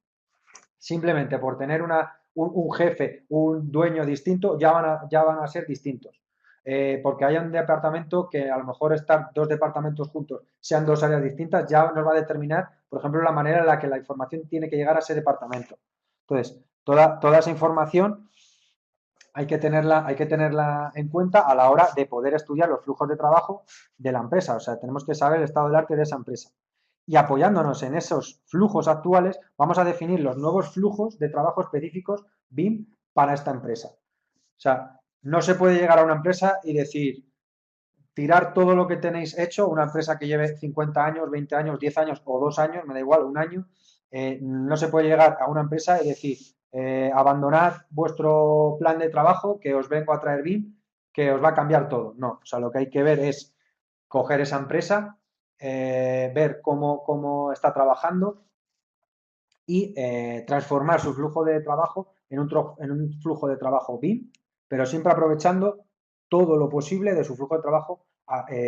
simplemente por tener un jefe, un dueño distinto, ya van a ser distintos. Porque haya un departamento que a lo mejor estar dos departamentos juntos, sean dos áreas distintas, ya nos va a determinar, por ejemplo, la manera en la que la información tiene que llegar a ese departamento. Entonces, toda esa información hay que tenerla en cuenta a la hora de poder estudiar los flujos de trabajo de la empresa. O sea, tenemos que saber el estado del arte de esa empresa. Y apoyándonos en esos flujos actuales, vamos a definir los nuevos flujos de trabajo específicos BIM para esta empresa. O sea, no se puede llegar a una empresa y decir, tirar todo lo que tenéis hecho, una empresa que lleve 50 años, 20 años, 10 años o 2 años, me da igual, un año, no se puede llegar a una empresa y decir, abandonad vuestro plan de trabajo que os vengo a traer BIM, que os va a cambiar todo. No, o sea, lo que hay que ver es coger esa empresa, ver cómo está trabajando y transformar su flujo de trabajo en un flujo de trabajo BIM, pero siempre aprovechando todo lo posible de su flujo de trabajo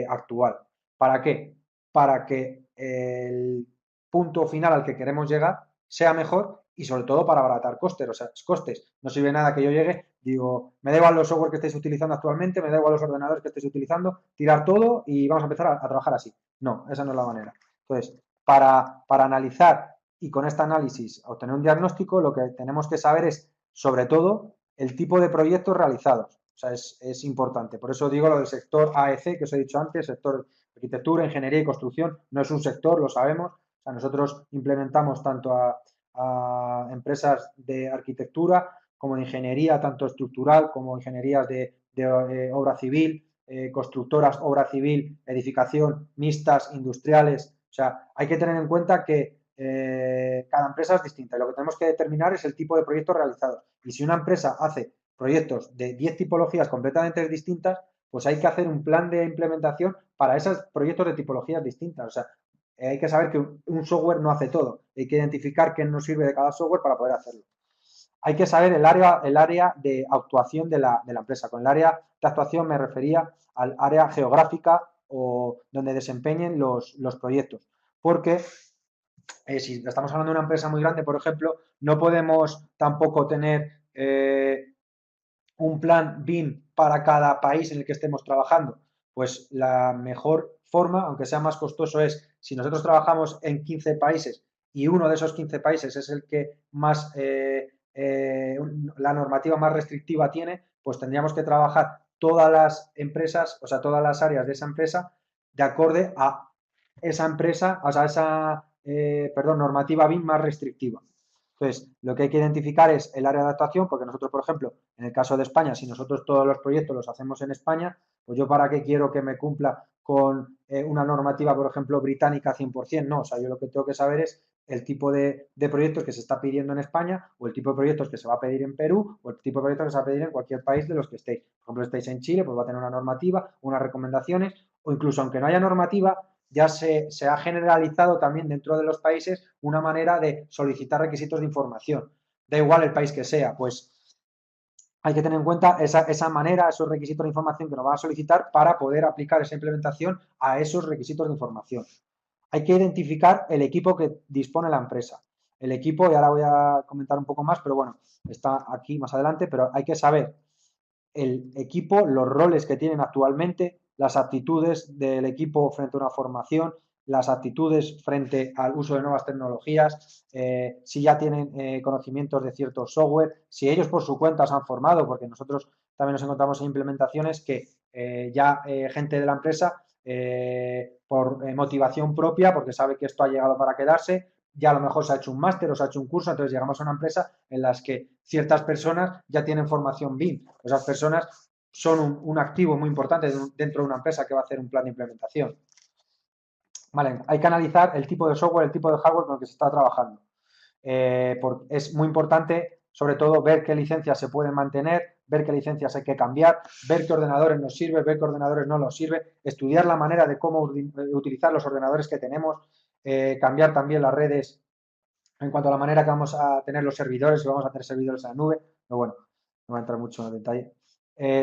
actual. ¿Para qué? Para que el punto final al que queremos llegar sea mejor y sobre todo para abaratar costes. O sea, costes. No sirve nada que yo llegue, digo, me da igual los software que estéis utilizando actualmente, me da igual los ordenadores que estéis utilizando, tirar todo y vamos a empezar a trabajar así. No, esa no es la manera. Entonces, para analizar y con este análisis obtener un diagnóstico, lo que tenemos que saber es, sobre todo, el tipo de proyectos realizados. O sea, es importante. Por eso digo lo del sector AEC, que os he dicho antes, sector arquitectura, ingeniería y construcción, no es un sector, lo sabemos. O sea, nosotros implementamos tanto a empresas de arquitectura como de ingeniería, tanto estructural como ingenierías de obra civil, constructoras, obra civil, edificación, mixtas, industriales. O sea, hay que tener en cuenta que cada empresa es distinta y lo que tenemos que determinar es el tipo de proyectos realizados. Y si una empresa hace proyectos de 10 tipologías completamente distintas, pues hay que hacer un plan de implementación para esos proyectos de tipologías distintas. O sea, hay que saber que un software no hace todo. Hay que identificar qué nos sirve de cada software para poder hacerlo. Hay que saber el área de actuación de la empresa. Con el área de actuación me refería al área geográfica o donde desempeñen los proyectos. Porque si estamos hablando de una empresa muy grande, por ejemplo, no podemos tampoco tener un plan BIM para cada país en el que estemos trabajando. Pues la mejor forma, aunque sea más costoso, es si nosotros trabajamos en 15 países y uno de esos 15 países es el que más la normativa más restrictiva tiene, pues tendríamos que trabajar todas las empresas, o sea, todas las áreas de esa empresa de acorde a esa empresa, o sea, esa normativa BIM más restrictiva. Entonces, lo que hay que identificar es el área de actuación, porque nosotros, por ejemplo, en el caso de España, si nosotros todos los proyectos los hacemos en España, pues yo para qué quiero que me cumpla con una normativa, por ejemplo, británica 100%, no, o sea, yo lo que tengo que saber es el tipo de proyectos que se está pidiendo en España o el tipo de proyectos que se va a pedir en Perú o el tipo de proyectos que se va a pedir en cualquier país de los que estéis. Por ejemplo, estáis en Chile, pues va a tener una normativa, unas recomendaciones o incluso aunque no haya normativa, ya se ha generalizado también dentro de los países una manera de solicitar requisitos de información. Da igual el país que sea, pues hay que tener en cuenta esa manera, esos requisitos de información que nos van a solicitar para poder aplicar esa implementación a esos requisitos de información. Hay que identificar el equipo que dispone la empresa. El equipo, y ahora voy a comentar un poco más, pero bueno, está aquí más adelante, pero hay que saber el equipo, los roles que tienen actualmente, las actitudes del equipo frente a una formación, las actitudes frente al uso de nuevas tecnologías, si ya tienen conocimientos de cierto software, si ellos por su cuenta se han formado, porque nosotros también nos encontramos en implementaciones que ya gente de la empresa, por motivación propia, porque sabe que esto ha llegado para quedarse, ya a lo mejor se ha hecho un máster o se ha hecho un curso, entonces llegamos a una empresa en las que ciertas personas ya tienen formación BIM. Esas personas son un activo muy importante dentro de una empresa que va a hacer un plan de implementación. Vale, hay que analizar el tipo de software, el tipo de hardware con el que se está trabajando. Es muy importante, sobre todo, ver qué licencias se pueden mantener, ver qué licencias hay que cambiar, ver qué ordenadores nos sirven, ver qué ordenadores no nos sirven, estudiar la manera de cómo utilizar los ordenadores que tenemos, cambiar también las redes en cuanto a la manera que vamos a tener los servidores, si vamos a tener servidores en la nube, pero bueno, no voy a entrar mucho en detalle.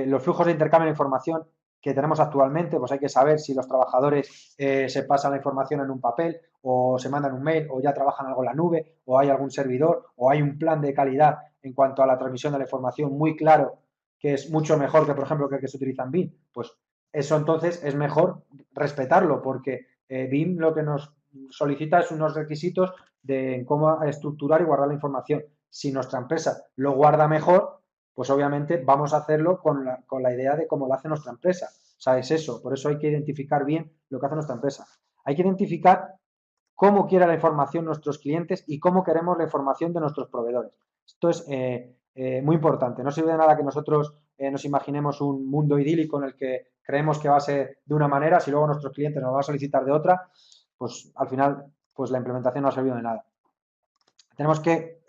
Los flujos de intercambio de información que tenemos actualmente, pues hay que saber si los trabajadores se pasan la información en un papel o se mandan un mail o ya trabajan algo en la nube o hay algún servidor o hay un plan de calidad en cuanto a la transmisión de la información muy claro que es mucho mejor que, por ejemplo, que el que se utiliza en BIM. Pues eso entonces es mejor respetarlo porque BIM lo que nos solicita es unos requisitos de cómo estructurar y guardar la información. Si nuestra empresa lo guarda mejor, pues obviamente vamos a hacerlo con la idea de cómo lo hace nuestra empresa. O sea, es eso. Por eso hay que identificar bien lo que hace nuestra empresa. Hay que identificar cómo quiere la información nuestros clientes y cómo queremos la información de nuestros proveedores. Esto es muy importante. No sirve de nada que nosotros nos imaginemos un mundo idílico en el que creemos que va a ser de una manera, si luego nuestros clientes nos van a solicitar de otra, pues al final pues la implementación no ha servido de nada. Tenemos que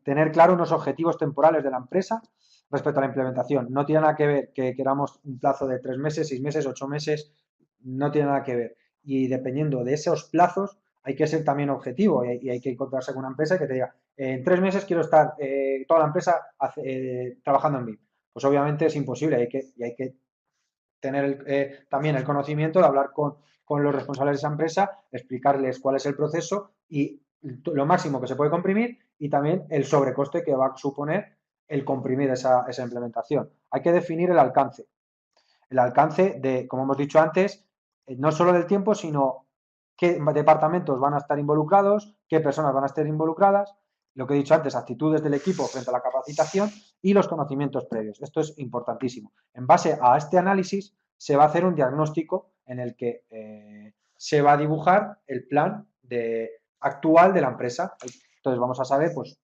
tener claro unos objetivos temporales de la empresa respecto a la implementación. No tiene nada que ver que queramos un plazo de 3 meses, 6 meses, 8 meses, no tiene nada que ver. Y dependiendo de esos plazos, hay que ser también objetivo y hay que encontrarse con una empresa que te diga, en 3 meses quiero estar toda la empresa trabajando en BIM. Pues obviamente es imposible y hay que tener también el conocimiento de hablar con los responsables de esa empresa, explicarles cuál es el proceso y lo máximo que se puede comprimir y también el sobrecoste que va a suponer el comprimir esa implementación. Hay que definir el alcance. El alcance de, como hemos dicho antes, no solo del tiempo, sino qué departamentos van a estar involucrados, qué personas van a estar involucradas, lo que he dicho antes, actitudes del equipo frente a la capacitación y los conocimientos previos. Esto es importantísimo. En base a este análisis se va a hacer un diagnóstico en el que se va a dibujar el plan actual de la empresa. Entonces vamos a saber pues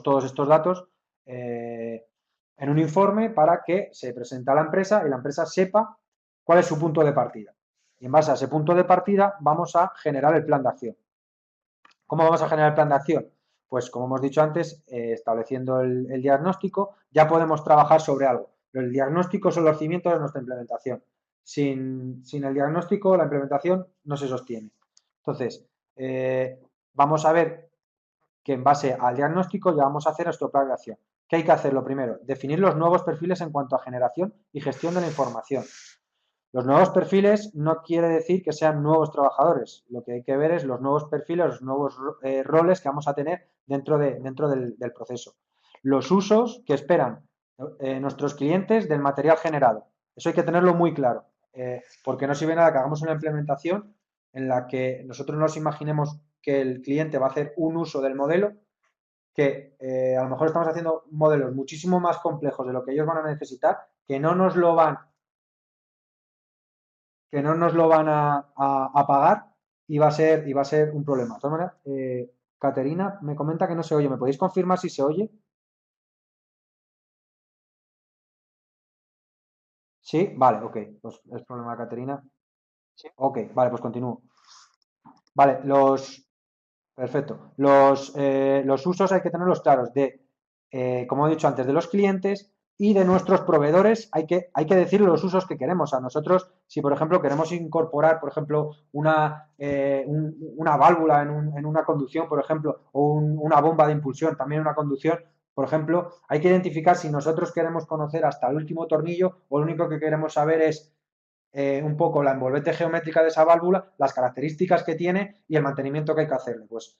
todos estos datos en un informe para que se presente a la empresa y la empresa sepa cuál es su punto de partida. Y en base a ese punto de partida vamos a generar el plan de acción. ¿Cómo vamos a generar el plan de acción? Pues como hemos dicho antes, estableciendo el diagnóstico, ya podemos trabajar sobre algo. Pero el diagnóstico son los cimientos de nuestra implementación. Sin el diagnóstico, la implementación no se sostiene. Entonces, vamos a ver que en base al diagnóstico ya vamos a hacer nuestro plan de acción. ¿Qué hay que hacer? Lo primero, definir los nuevos perfiles en cuanto a generación y gestión de la información. Los nuevos perfiles no quiere decir que sean nuevos trabajadores. Lo que hay que ver es los nuevos perfiles, los nuevos roles que vamos a tener dentro del proceso. Los usos que esperan nuestros clientes del material generado. Eso hay que tenerlo muy claro, porque no sirve nada que hagamos una implementación en la que nosotros nos imaginemos que el cliente va a hacer un uso del modelo, que a lo mejor estamos haciendo modelos muchísimo más complejos de lo que ellos van a necesitar, que no nos lo van a pagar y va a ser un problema. De todas maneras, Caterina me comenta que no se oye. ¿Me podéis confirmar si se oye? Sí, vale, ok. Pues es problema de Caterina. Ok, vale, pues continúo. Vale, perfecto. Los usos hay que tenerlos claros como he dicho antes, de los clientes y de nuestros proveedores. Hay que decir los usos que queremos. A nosotros, si por ejemplo queremos incorporar, por ejemplo, una válvula en una conducción, por ejemplo, o una bomba de impulsión también en una conducción, por ejemplo, hay que identificar si nosotros queremos conocer hasta el último tornillo o lo único que queremos saber es un poco la envolvente geométrica de esa válvula, las características que tiene y el mantenimiento que hay que hacerle. Pues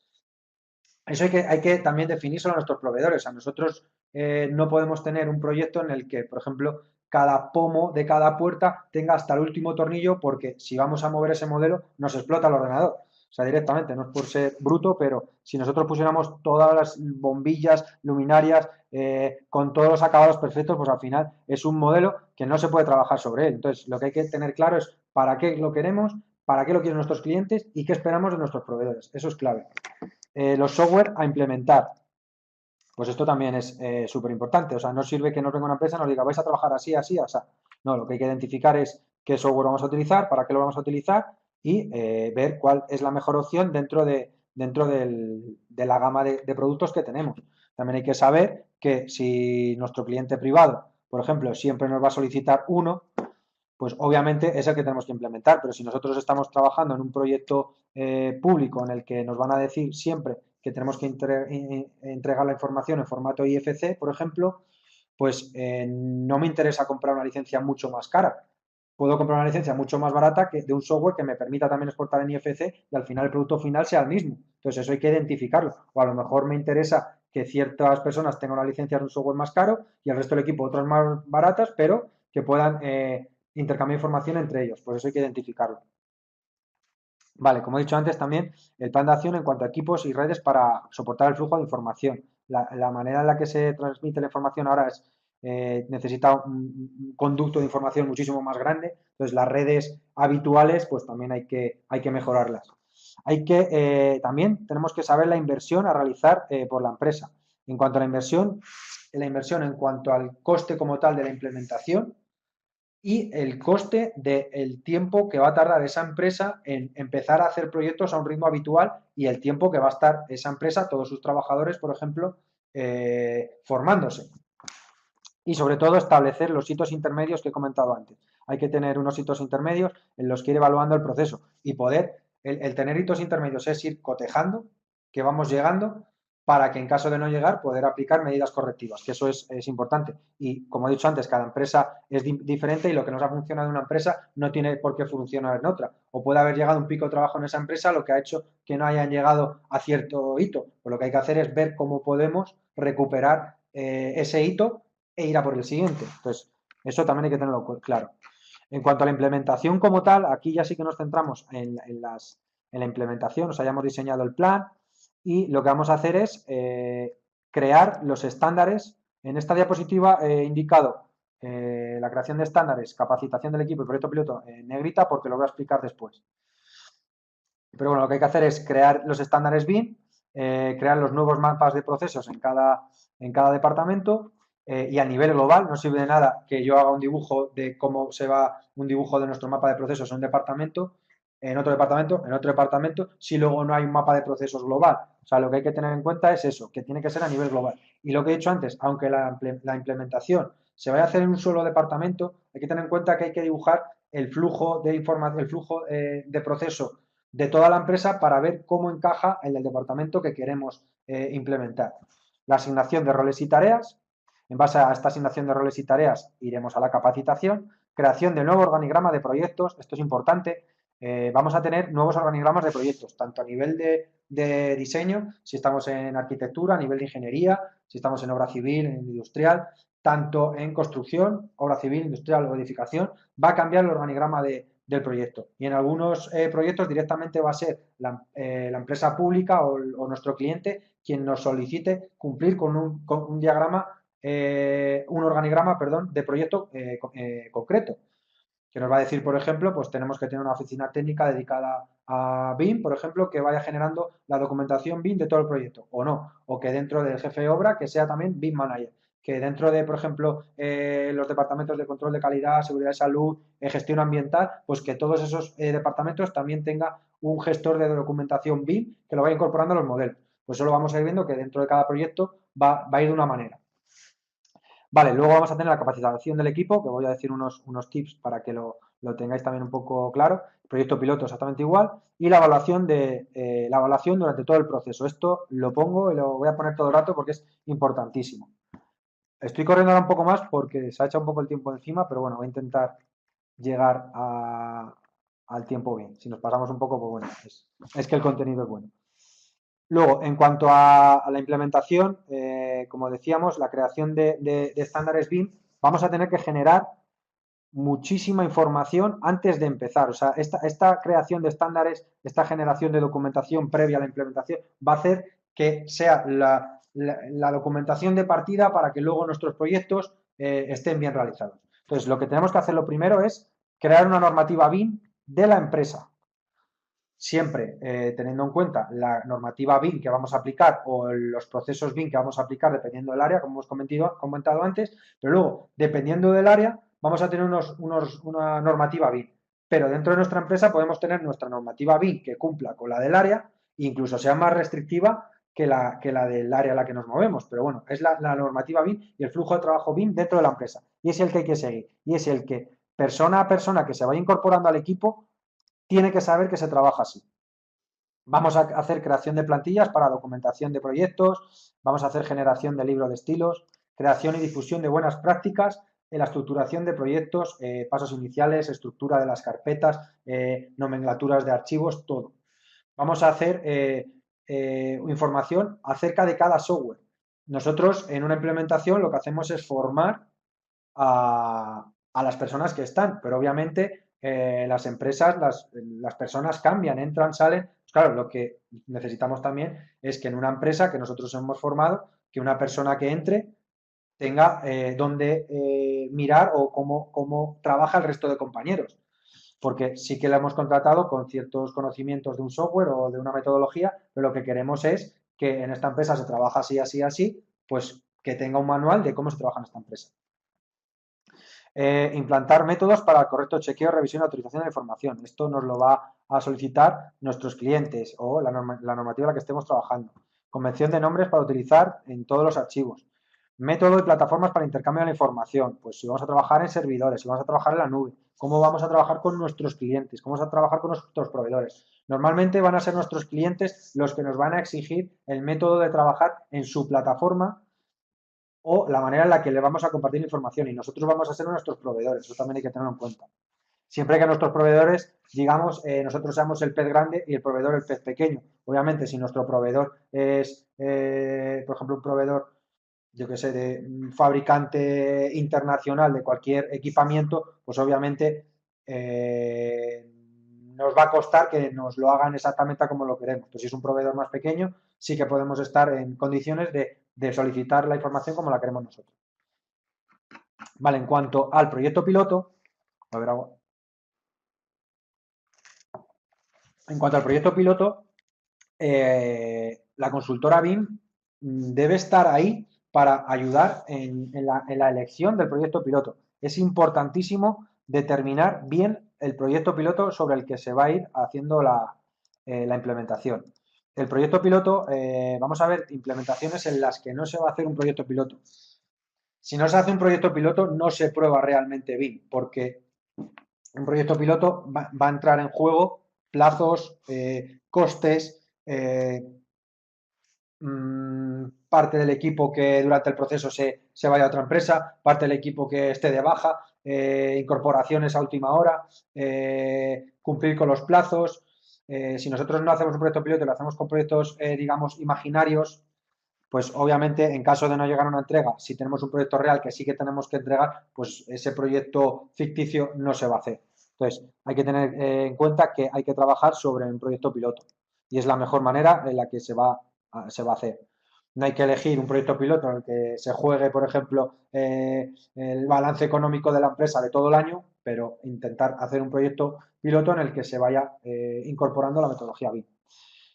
eso hay que también definírselo a nuestros proveedores. A nosotros no podemos tener un proyecto en el que, por ejemplo, cada pomo de cada puerta tenga hasta el último tornillo, porque si vamos a mover ese modelo nos explota el ordenador. O sea, directamente, no es por ser bruto, pero si nosotros pusiéramos todas las bombillas, luminarias, con todos los acabados perfectos, pues al final es un modelo que no se puede trabajar sobre él. Entonces, lo que hay que tener claro es para qué lo queremos, para qué lo quieren nuestros clientes y qué esperamos de nuestros proveedores. Eso es clave. Los software a implementar. Pues esto también es súper importante. O sea, no sirve que nos venga una empresa y nos diga, vais a trabajar así, así, así. No, lo que hay que identificar es qué software vamos a utilizar, para qué lo vamos a utilizar y ver cuál es la mejor opción dentro de la gama de productos que tenemos. También hay que saber que si nuestro cliente privado, por ejemplo, siempre nos va a solicitar uno, pues obviamente es el que tenemos que implementar, pero si nosotros estamos trabajando en un proyecto público en el que nos van a decir siempre que tenemos que entregar la información en formato IFC, por ejemplo, pues no me interesa comprar una licencia mucho más cara. Puedo comprar una licencia mucho más barata que de un software que me permita también exportar en IFC y al final el producto final sea el mismo. Entonces eso hay que identificarlo. O a lo mejor me interesa que ciertas personas tengan una licencia de un software más caro y el resto del equipo otras más baratas, pero que puedan intercambiar información entre ellos. Pues eso hay que identificarlo. Vale, como he dicho antes también, el plan de acción en cuanto a equipos y redes para soportar el flujo de información. La manera en la que se transmite la información ahora necesita un conducto de información muchísimo más grande. Entonces, las redes habituales, pues también hay que mejorarlas. También tenemos que saber la inversión a realizar por la empresa. En cuanto a la inversión en cuanto al coste como tal de la implementación, y el coste del tiempo que va a tardar esa empresa en empezar a hacer proyectos a un ritmo habitual y el tiempo que va a estar esa empresa, todos sus trabajadores, por ejemplo, formándose. Y sobre todo establecer los hitos intermedios que he comentado antes. Hay que tener unos hitos intermedios en los que ir evaluando el proceso y el tener hitos intermedios es ir cotejando que vamos llegando para que en caso de no llegar poder aplicar medidas correctivas, que eso es importante. Y como he dicho antes, cada empresa es diferente y lo que nos ha funcionado en una empresa no tiene por qué funcionar en otra. O puede haber llegado un pico de trabajo en esa empresa, lo que ha hecho que no hayan llegado a cierto hito. Pues lo que hay que hacer es ver cómo podemos recuperar ese hito e ir a por el siguiente. Entonces, eso también hay que tenerlo claro. En cuanto a la implementación como tal, aquí ya sí que nos centramos en la implementación, o sea, ya hemos diseñado el plan y lo que vamos a hacer es crear los estándares. En esta diapositiva he indicado la creación de estándares, capacitación del equipo y proyecto piloto en negrita porque lo voy a explicar después. Pero bueno, lo que hay que hacer es crear los estándares BIM, crear los nuevos mapas de procesos en cada departamento y a nivel global. No sirve de nada que yo haga un dibujo de cómo se va un dibujo de nuestro mapa de procesos en un departamento, en otro departamento, si luego no hay un mapa de procesos global. O sea, lo que hay que tener en cuenta es eso, que tiene que ser a nivel global. Y lo que he dicho antes, aunque la implementación se vaya a hacer en un solo departamento, hay que tener en cuenta que hay que dibujar el flujo de información, el flujo de proceso de toda la empresa para ver cómo encaja en el departamento que queremos implementar. La asignación de roles y tareas. En base a esta asignación de roles y tareas iremos a la capacitación. Creación de nuevo organigrama de proyectos. Esto es importante. Vamos a tener nuevos organigramas de proyectos, tanto a nivel de diseño, si estamos en arquitectura, a nivel de ingeniería, si estamos en obra civil, en industrial, tanto en construcción, obra civil, industrial o edificación, va a cambiar el organigrama del proyecto. Y en algunos proyectos directamente va a ser la empresa pública o nuestro cliente quien nos solicite cumplir con un diagrama, un organigrama, perdón, de proyecto concreto. que nos va a decir, por ejemplo, pues tenemos que tener una oficina técnica dedicada a BIM, por ejemplo, que vaya generando la documentación BIM de todo el proyecto, o no, o que dentro del jefe de obra que sea también BIM Manager, que dentro de, por ejemplo, los departamentos de control de calidad, seguridad de salud, gestión ambiental, pues que todos esos departamentos también tenga un gestor de documentación BIM que lo vaya incorporando a los modelos. Pues eso lo vamos a ir viendo que dentro de cada proyecto va a ir de una manera. Vale, luego vamos a tener la capacitación del equipo, que voy a decir unos tips para que lo tengáis también un poco claro. Proyecto piloto exactamente igual. Y la evaluación durante todo el proceso. Esto lo pongo y lo voy a poner todo el rato porque es importantísimo. Estoy corriendo ahora un poco más porque se ha echado un poco el tiempo encima, pero bueno, voy a intentar llegar al tiempo bien. Si nos pasamos un poco, pues bueno, es que el contenido es bueno. Luego, en cuanto a la implementación, como decíamos, la creación de estándares BIM, vamos a tener que generar muchísima información antes de empezar. O sea, esta creación de estándares, esta generación de documentación previa a la implementación, va a hacer que sea la documentación de partida para que luego nuestros proyectos estén bien realizados. Entonces, lo que tenemos que hacer lo primero es crear una normativa BIM de la empresa. Siempre teniendo en cuenta la normativa BIM que vamos a aplicar o los procesos BIM que vamos a aplicar dependiendo del área, como hemos comentado antes, pero luego, dependiendo del área, vamos a tener una normativa BIM. Pero dentro de nuestra empresa podemos tener nuestra normativa BIM que cumpla con la del área, incluso sea más restrictiva que la del área a la que nos movemos. Pero bueno, es la normativa BIM y el flujo de trabajo BIM dentro de la empresa. Y es el que hay que seguir. Y es el que persona a persona que se vaya incorporando al equipo tiene que saber que se trabaja así. Vamos a hacer creación de plantillas para documentación de proyectos, vamos a hacer generación de libros de estilos, creación y difusión de buenas prácticas en la estructuración de proyectos, pasos iniciales, estructura de las carpetas, nomenclaturas de archivos, todo. Vamos a hacer información acerca de cada software. Nosotros en una implementación lo que hacemos es formar a las personas que están, pero obviamente las empresas, las personas cambian, entran, salen. Pues claro, lo que necesitamos también es que en una empresa que nosotros hemos formado, que una persona que entre tenga donde mirar o cómo trabaja el resto de compañeros. Porque sí que la hemos contratado con ciertos conocimientos de un software o de una metodología, pero lo que queremos es que en esta empresa se trabaja así, así, así, pues que tenga un manual de cómo se trabaja en esta empresa. Implantar métodos para el correcto chequeo, revisión y autorización de la información. Esto nos lo va a solicitar nuestros clientes o la normativa en la que estemos trabajando. Convención de nombres para utilizar en todos los archivos. Método y plataformas para intercambio de la información. Pues si vamos a trabajar en servidores, si vamos a trabajar en la nube, cómo vamos a trabajar con nuestros clientes, cómo vamos a trabajar con nuestros proveedores. Normalmente van a ser nuestros clientes los que nos van a exigir el método de trabajar en su plataforma o la manera en la que le vamos a compartir información y nosotros vamos a ser nuestros proveedores, eso también hay que tenerlo en cuenta. Siempre que nuestros proveedores, digamos, nosotros seamos el pez grande y el proveedor el pez pequeño. Obviamente, si nuestro proveedor es, por ejemplo, un proveedor, yo que sé, de un fabricante internacional de cualquier equipamiento, pues obviamente nos va a costar que nos lo hagan exactamente como lo queremos. Pues si es un proveedor más pequeño, sí que podemos estar en condiciones de solicitar la información como la queremos nosotros. Vale, en cuanto al proyecto piloto, a ver, en cuanto al proyecto piloto, la consultora BIM debe estar ahí para ayudar en la elección del proyecto piloto. Es importantísimo determinar bien el proyecto piloto sobre el que se va a ir haciendo la implementación. El proyecto piloto, vamos a ver implementaciones en las que no se va a hacer un proyecto piloto. Si no se hace un proyecto piloto, no se prueba realmente BIM, porque un proyecto piloto va a entrar en juego plazos, costes, parte del equipo que durante el proceso se vaya a otra empresa, parte del equipo que esté de baja, incorporaciones a última hora, cumplir con los plazos. Si nosotros no hacemos un proyecto piloto, lo hacemos con proyectos, digamos, imaginarios, pues obviamente en caso de no llegar a una entrega, si tenemos un proyecto real que sí que tenemos que entregar, pues ese proyecto ficticio no se va a hacer. Entonces, hay que tener en cuenta que hay que trabajar sobre un proyecto piloto y es la mejor manera en la que se va a hacer. No hay que elegir un proyecto piloto en el que se juegue, por ejemplo, el balance económico de la empresa de todo el año, pero intentar hacer un proyecto piloto en el que se vaya incorporando la metodología BIM.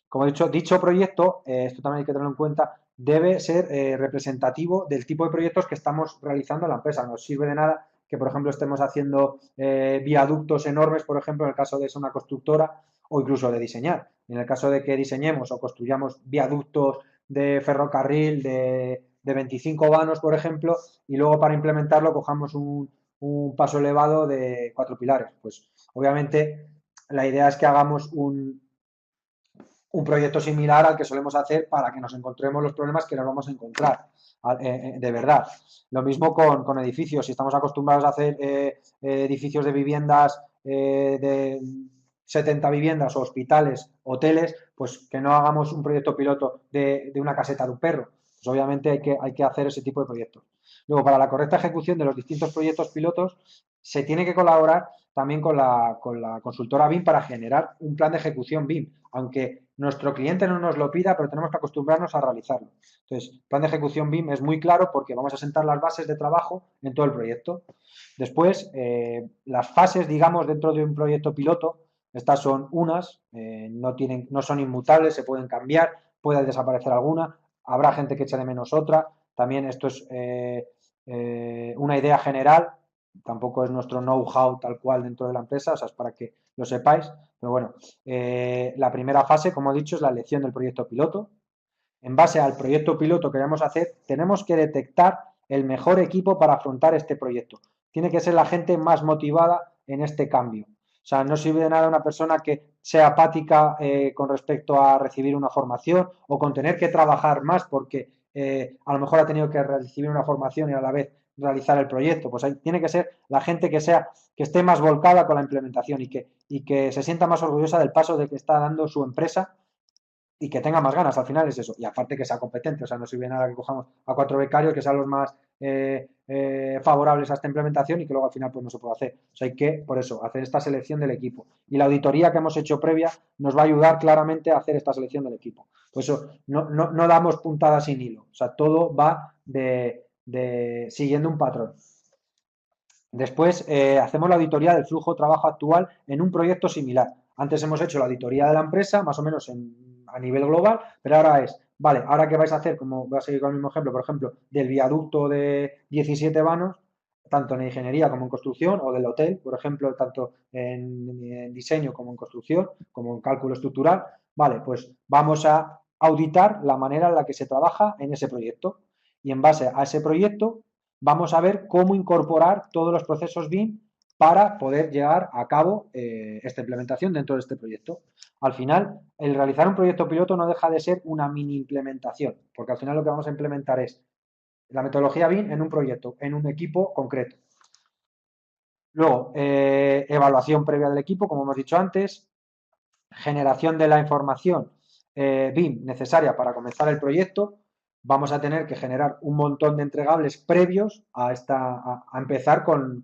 Como he dicho, dicho proyecto, esto también hay que tenerlo en cuenta, debe ser representativo del tipo de proyectos que estamos realizando en la empresa. No sirve de nada que, por ejemplo, estemos haciendo viaductos enormes, por ejemplo, en el caso de ser una constructora o incluso de diseñar. En el caso de que diseñemos o construyamos viaductos de ferrocarril de 25 vanos, por ejemplo, y luego para implementarlo cojamos un paso elevado de 4 pilares. Pues obviamente la idea es que hagamos un proyecto similar al que solemos hacer para que nos encontremos los problemas que nos vamos a encontrar de verdad. Lo mismo con edificios. Si estamos acostumbrados a hacer edificios de viviendas de 70 viviendas o hospitales, hoteles, pues que no hagamos un proyecto piloto de una caseta de un perro. Pues obviamente hay que hacer ese tipo de proyectos. Luego, para la correcta ejecución de los distintos proyectos pilotos, se tiene que colaborar también con la consultora BIM para generar un plan de ejecución BIM, aunque nuestro cliente no nos lo pida, pero tenemos que acostumbrarnos a realizarlo. Entonces, el plan de ejecución BIM es muy claro porque vamos a sentar las bases de trabajo en todo el proyecto. Después, las fases, digamos, dentro de un proyecto piloto, estas son unas, no son inmutables, se pueden cambiar, puede desaparecer alguna, habrá gente que eche de menos otra. También esto es una idea general, tampoco es nuestro know-how tal cual dentro de la empresa, o sea, es para que lo sepáis. Pero bueno, la primera fase, como he dicho, es la elección del proyecto piloto. En base al proyecto piloto que vamos a hacer, tenemos que detectar el mejor equipo para afrontar este proyecto. Tiene que ser la gente más motivada en este cambio. O sea, no sirve de nada una persona que sea apática con respecto a recibir una formación o con tener que trabajar más porque a lo mejor ha tenido que recibir una formación y a la vez realizar el proyecto. Pues ahí tiene que ser la gente que esté más volcada con la implementación y que se sienta más orgullosa del paso de que está dando su empresa y que tenga más ganas, al final es eso. Y aparte que sea competente, o sea, no sirve nada que cojamos a 4 becarios que sean los más favorables a esta implementación y que luego al final pues no se puede hacer. O sea, hay que, por eso, hacer esta selección del equipo. Y la auditoría que hemos hecho previa nos va a ayudar claramente a hacer esta selección del equipo. Por eso no damos puntadas sin hilo. O sea, todo va siguiendo un patrón. Después hacemos la auditoría del flujo de trabajo actual en un proyecto similar. Antes hemos hecho la auditoría de la empresa, más o menos a nivel global, pero ahora es, vale, ahora qué vais a hacer, como voy a seguir con el mismo ejemplo, por ejemplo, del viaducto de 17 vanos, tanto en ingeniería como en construcción, o del hotel, por ejemplo, tanto en diseño como en construcción, como en cálculo estructural, vale, pues vamos a auditar la manera en la que se trabaja en ese proyecto. Y en base a ese proyecto vamos a ver cómo incorporar todos los procesos BIM para poder llevar a cabo esta implementación dentro de este proyecto. Al final, el realizar un proyecto piloto no deja de ser una mini implementación, porque al final lo que vamos a implementar es la metodología BIM en un proyecto, en un equipo concreto. Luego, evaluación previa del equipo, como hemos dicho antes, generación de la información BIM necesaria para comenzar el proyecto. Vamos a tener que generar un montón de entregables previos a empezar con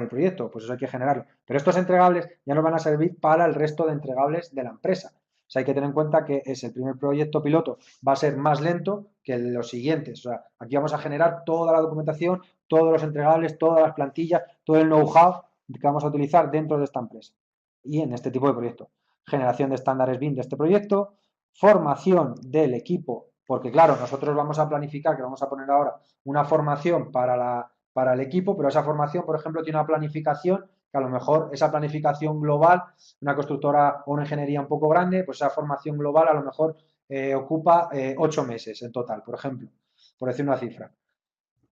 el proyecto, pues eso hay que generarlo. Pero estos entregables ya nos van a servir para el resto de entregables de la empresa. O sea, hay que tener en cuenta que es el primer proyecto piloto, va a ser más lento que los siguientes. O sea, aquí vamos a generar toda la documentación, todos los entregables, todas las plantillas, todo el know-how que vamos a utilizar dentro de esta empresa y en este tipo de proyectos. Generación de estándares BIM de este proyecto, formación del equipo, porque claro, nosotros vamos a planificar, que vamos a poner ahora, una formación para el equipo, pero esa formación, por ejemplo, tiene una planificación que a lo mejor esa planificación global, una constructora o una ingeniería un poco grande, pues esa formación global a lo mejor ocupa 8 meses en total, por ejemplo, por decir una cifra.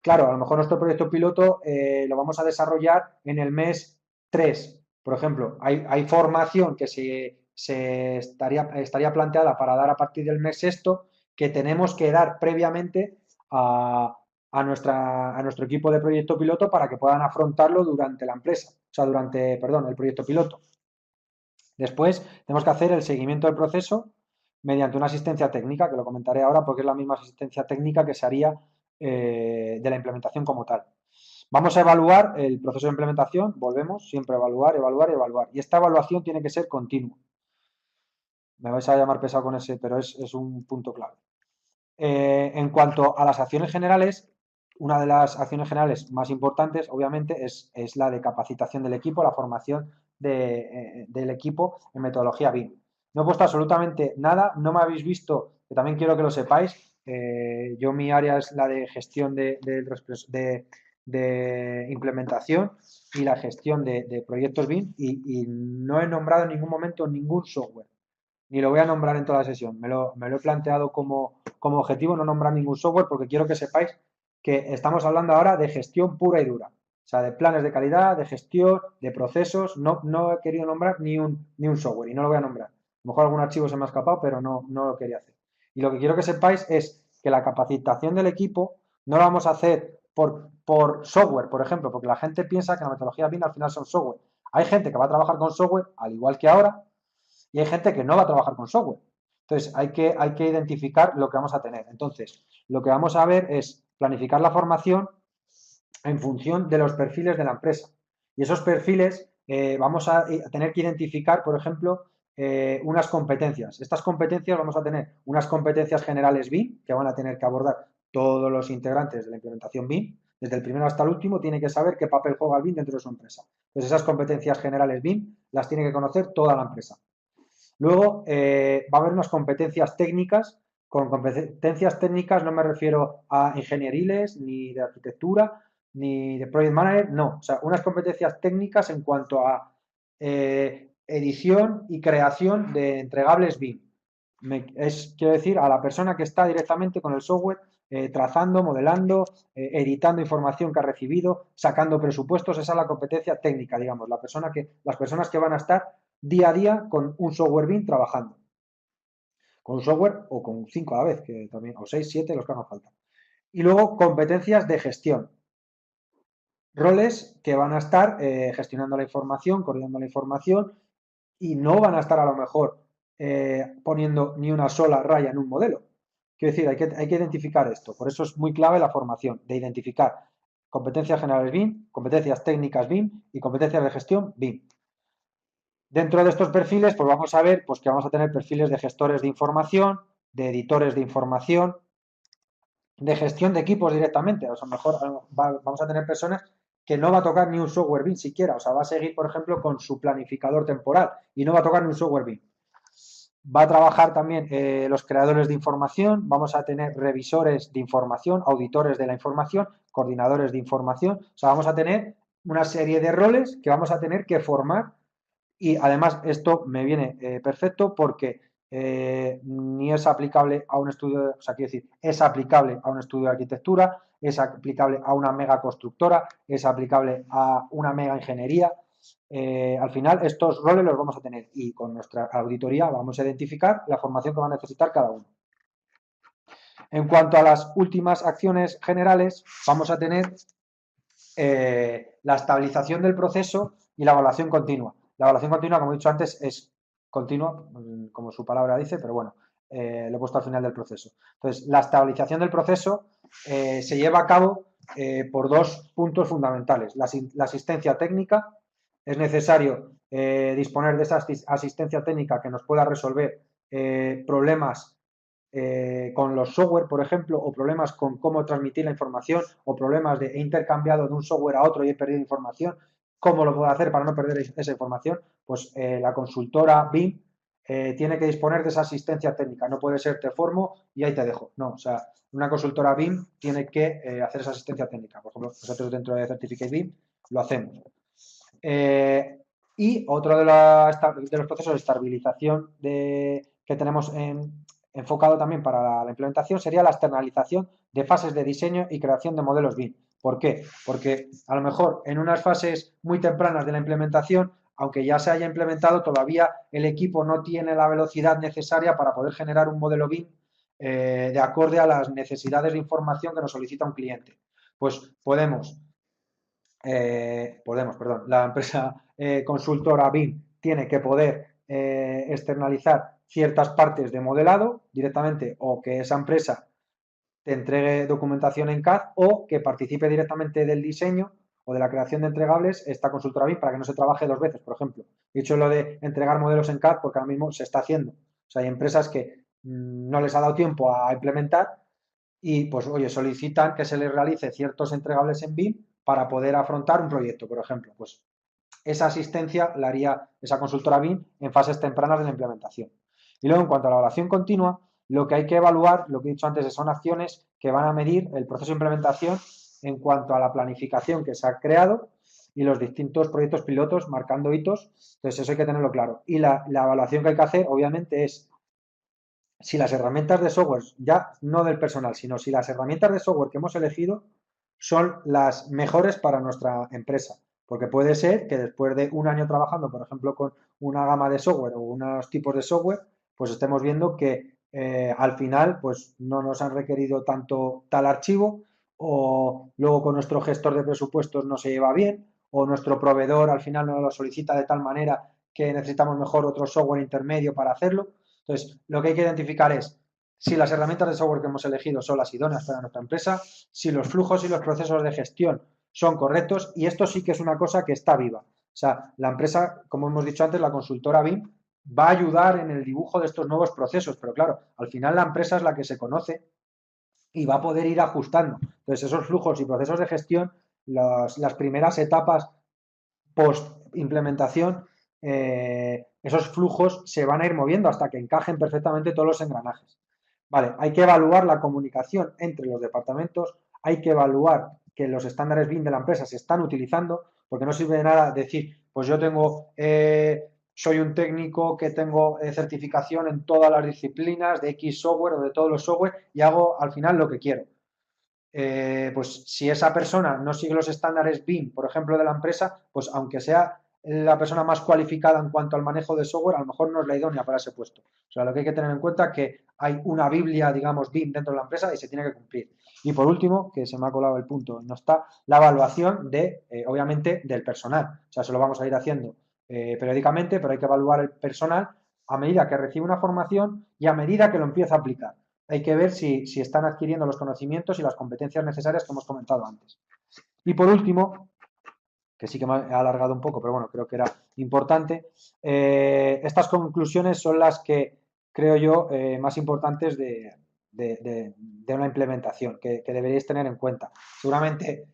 Claro, a lo mejor nuestro proyecto piloto lo vamos a desarrollar en el mes 3. Por ejemplo, hay formación que estaría planteada para dar a partir del mes sexto, que tenemos que dar previamente a nuestro equipo de proyecto piloto para que puedan afrontarlo durante la empresa, o sea, perdón, el proyecto piloto. Después tenemos que hacer el seguimiento del proceso mediante una asistencia técnica, que lo comentaré ahora porque es la misma asistencia técnica que se haría de la implementación como tal. Vamos a evaluar el proceso de implementación, volvemos, siempre a evaluar, evaluar y evaluar. Y esta evaluación tiene que ser continua. Me vais a llamar pesado con ese, pero es un punto clave. En cuanto a las acciones generales, una de las acciones generales más importantes, obviamente, es la de capacitación del equipo, la formación del equipo en metodología BIM. No he puesto absolutamente nada, no me habéis visto, que también quiero que lo sepáis. Yo mi área es la de gestión de implementación y la gestión de proyectos BIM y no he nombrado en ningún momento ningún software ni lo voy a nombrar en toda la sesión. Me lo he planteado como objetivo no nombrar ningún software porque quiero que sepáis que estamos hablando ahora de gestión pura y dura. O sea, de planes de calidad, de gestión, de procesos. No he querido nombrar ni un software y no lo voy a nombrar. A lo mejor algún archivo se me ha escapado, pero no lo quería hacer. Y lo que quiero que sepáis es que la capacitación del equipo no la vamos a hacer por software, por ejemplo, porque la gente piensa que la metodología BIM al final son software. Hay gente que va a trabajar con software, al igual que ahora, y hay gente que no va a trabajar con software. Entonces, hay que identificar lo que vamos a tener. Entonces, lo que vamos a ver es planificar la formación en función de los perfiles de la empresa. Y esos perfiles vamos a tener que identificar, por ejemplo, unas competencias. Estas competencias vamos a tener unas competencias generales BIM, que van a tener que abordar todos los integrantes de la implementación BIM. Desde el primero hasta el último tiene que saber qué papel juega el BIM dentro de su empresa. Entonces, esas competencias generales BIM las tiene que conocer toda la empresa. Luego, va a haber unas competencias técnicas. Con competencias técnicas no me refiero a ingenieriles, ni de arquitectura, ni de project manager, no. O sea, unas competencias técnicas en cuanto a edición y creación de entregables BIM. Quiero decir, a la persona que está directamente con el software, trazando, modelando, editando información que ha recibido, sacando presupuestos. Esa es la competencia técnica, digamos, las personas que van a estar día a día con un software BIM trabajando. Con un software o con 5 a la vez, que también, o 6 7 los que hagan falta. Y luego competencias de gestión. Roles que van a estar gestionando la información, coordinando la información y no van a estar a lo mejor poniendo ni una sola raya en un modelo. Quiero decir, hay que identificar esto. Por eso es muy clave la formación, de identificar competencias generales BIM, competencias técnicas BIM y competencias de gestión BIM. Dentro de estos perfiles, pues vamos a ver pues, que vamos a tener perfiles de gestores de información, de editores de información, de gestión de equipos directamente. O sea, mejor vamos a tener personas que no va a tocar ni un software BIM siquiera. O sea, va a seguir, por ejemplo, con su planificador temporal y no va a tocar ni un software BIM. Va a trabajar también los creadores de información, vamos a tener revisores de información, auditores de la información, coordinadores de información. O sea, vamos a tener una serie de roles que vamos a tener que formar. Y además esto me viene perfecto porque ni es aplicable a un estudio, o sea, quiero decir, es aplicable a un estudio de arquitectura, es aplicable a una mega constructora, es aplicable a una mega ingeniería. Al final estos roles los vamos a tener y con nuestra auditoría vamos a identificar la formación que va a necesitar cada uno. En cuanto a las últimas acciones generales, vamos a tener la estabilización del proceso y la evaluación continua. La evaluación continua, como he dicho antes, es continua, como su palabra dice, pero bueno, lo he puesto al final del proceso. Entonces, la estabilización del proceso se lleva a cabo por dos puntos fundamentales. La asistencia técnica. Es necesario disponer de esa asistencia técnica que nos pueda resolver problemas con los software, por ejemplo, o problemas con cómo transmitir la información, o problemas de he intercambiado de un software a otro y he perdido información, ¿cómo lo puedo hacer para no perder esa información? Pues la consultora BIM tiene que disponer de esa asistencia técnica. No puede ser te formo y ahí te dejo. No, o sea, una consultora BIM tiene que hacer esa asistencia técnica. Por ejemplo, nosotros dentro de Certificate BIM lo hacemos. Y otro de los procesos de estabilización que tenemos enfocado también para la implementación sería la externalización de fases de diseño y creación de modelos BIM. ¿Por qué? Porque a lo mejor en unas fases muy tempranas de la implementación, aunque ya se haya implementado, todavía el equipo no tiene la velocidad necesaria para poder generar un modelo BIM de acorde a las necesidades de información que nos solicita un cliente. Pues la empresa consultora BIM tiene que poder externalizar ciertas partes de modelado directamente o que esa empresa te entregue documentación en CAD o que participe directamente del diseño o de la creación de entregables esta consultora BIM para que no se trabaje dos veces, por ejemplo. He dicho lo de entregar modelos en CAD porque ahora mismo se está haciendo. O sea, hay empresas que no les ha dado tiempo a implementar y pues, oye, solicitan que se les realice ciertos entregables en BIM para poder afrontar un proyecto, por ejemplo. Pues esa asistencia la haría esa consultora BIM en fases tempranas de la implementación. Y luego, en cuanto a la evaluación continua, lo que hay que evaluar, lo que he dicho antes, son acciones que van a medir el proceso de implementación en cuanto a la planificación que se ha creado y los distintos proyectos pilotos marcando hitos. Entonces, eso hay que tenerlo claro. Y la evaluación que hay que hacer, obviamente, es si las herramientas de software, ya no del personal, sino si las herramientas de software que hemos elegido son las mejores para nuestra empresa. Porque puede ser que después de un año trabajando, por ejemplo, con una gama de software o unos tipos de software, pues estemos viendo que al final pues no nos han requerido tanto tal archivo, o luego con nuestro gestor de presupuestos no se lleva bien, o nuestro proveedor al final no lo solicita de tal manera que necesitamos mejor otro software intermedio para hacerlo. Entonces, lo que hay que identificar es si las herramientas de software que hemos elegido son las idóneas para nuestra empresa, si los flujos y los procesos de gestión son correctos, y esto sí que es una cosa que está viva. O sea, la empresa, como hemos dicho antes, la consultora BIM, va a ayudar en el dibujo de estos nuevos procesos, pero claro, al final la empresa es la que se conoce y va a poder ir ajustando. Entonces, esos flujos y procesos de gestión, las primeras etapas post implementación, esos flujos se van a ir moviendo hasta que encajen perfectamente todos los engranajes. Vale, hay que evaluar la comunicación entre los departamentos, hay que evaluar que los estándares BIM de la empresa se están utilizando, porque no sirve de nada decir, pues yo tengo, soy un técnico que tengo certificación en todas las disciplinas de X software o de todos los software y hago al final lo que quiero. Pues si esa persona no sigue los estándares BIM, por ejemplo, de la empresa, pues aunque sea la persona más cualificada en cuanto al manejo de software, a lo mejor no es la idónea para ese puesto. O sea, lo que hay que tener en cuenta es que hay una Biblia, digamos, BIM dentro de la empresa y se tiene que cumplir. Y por último, que se me ha colado el punto, no está la evaluación de, obviamente, del personal. O sea, se lo vamos a ir haciendo periódicamente, pero hay que evaluar el personal a medida que recibe una formación y a medida que lo empieza a aplicar. Hay que ver si están adquiriendo los conocimientos y las competencias necesarias que hemos comentado antes. Y por último, que sí que me ha alargado un poco, pero bueno, creo que era importante, estas conclusiones son las que creo yo más importantes de una implementación que deberíais tener en cuenta. Seguramente,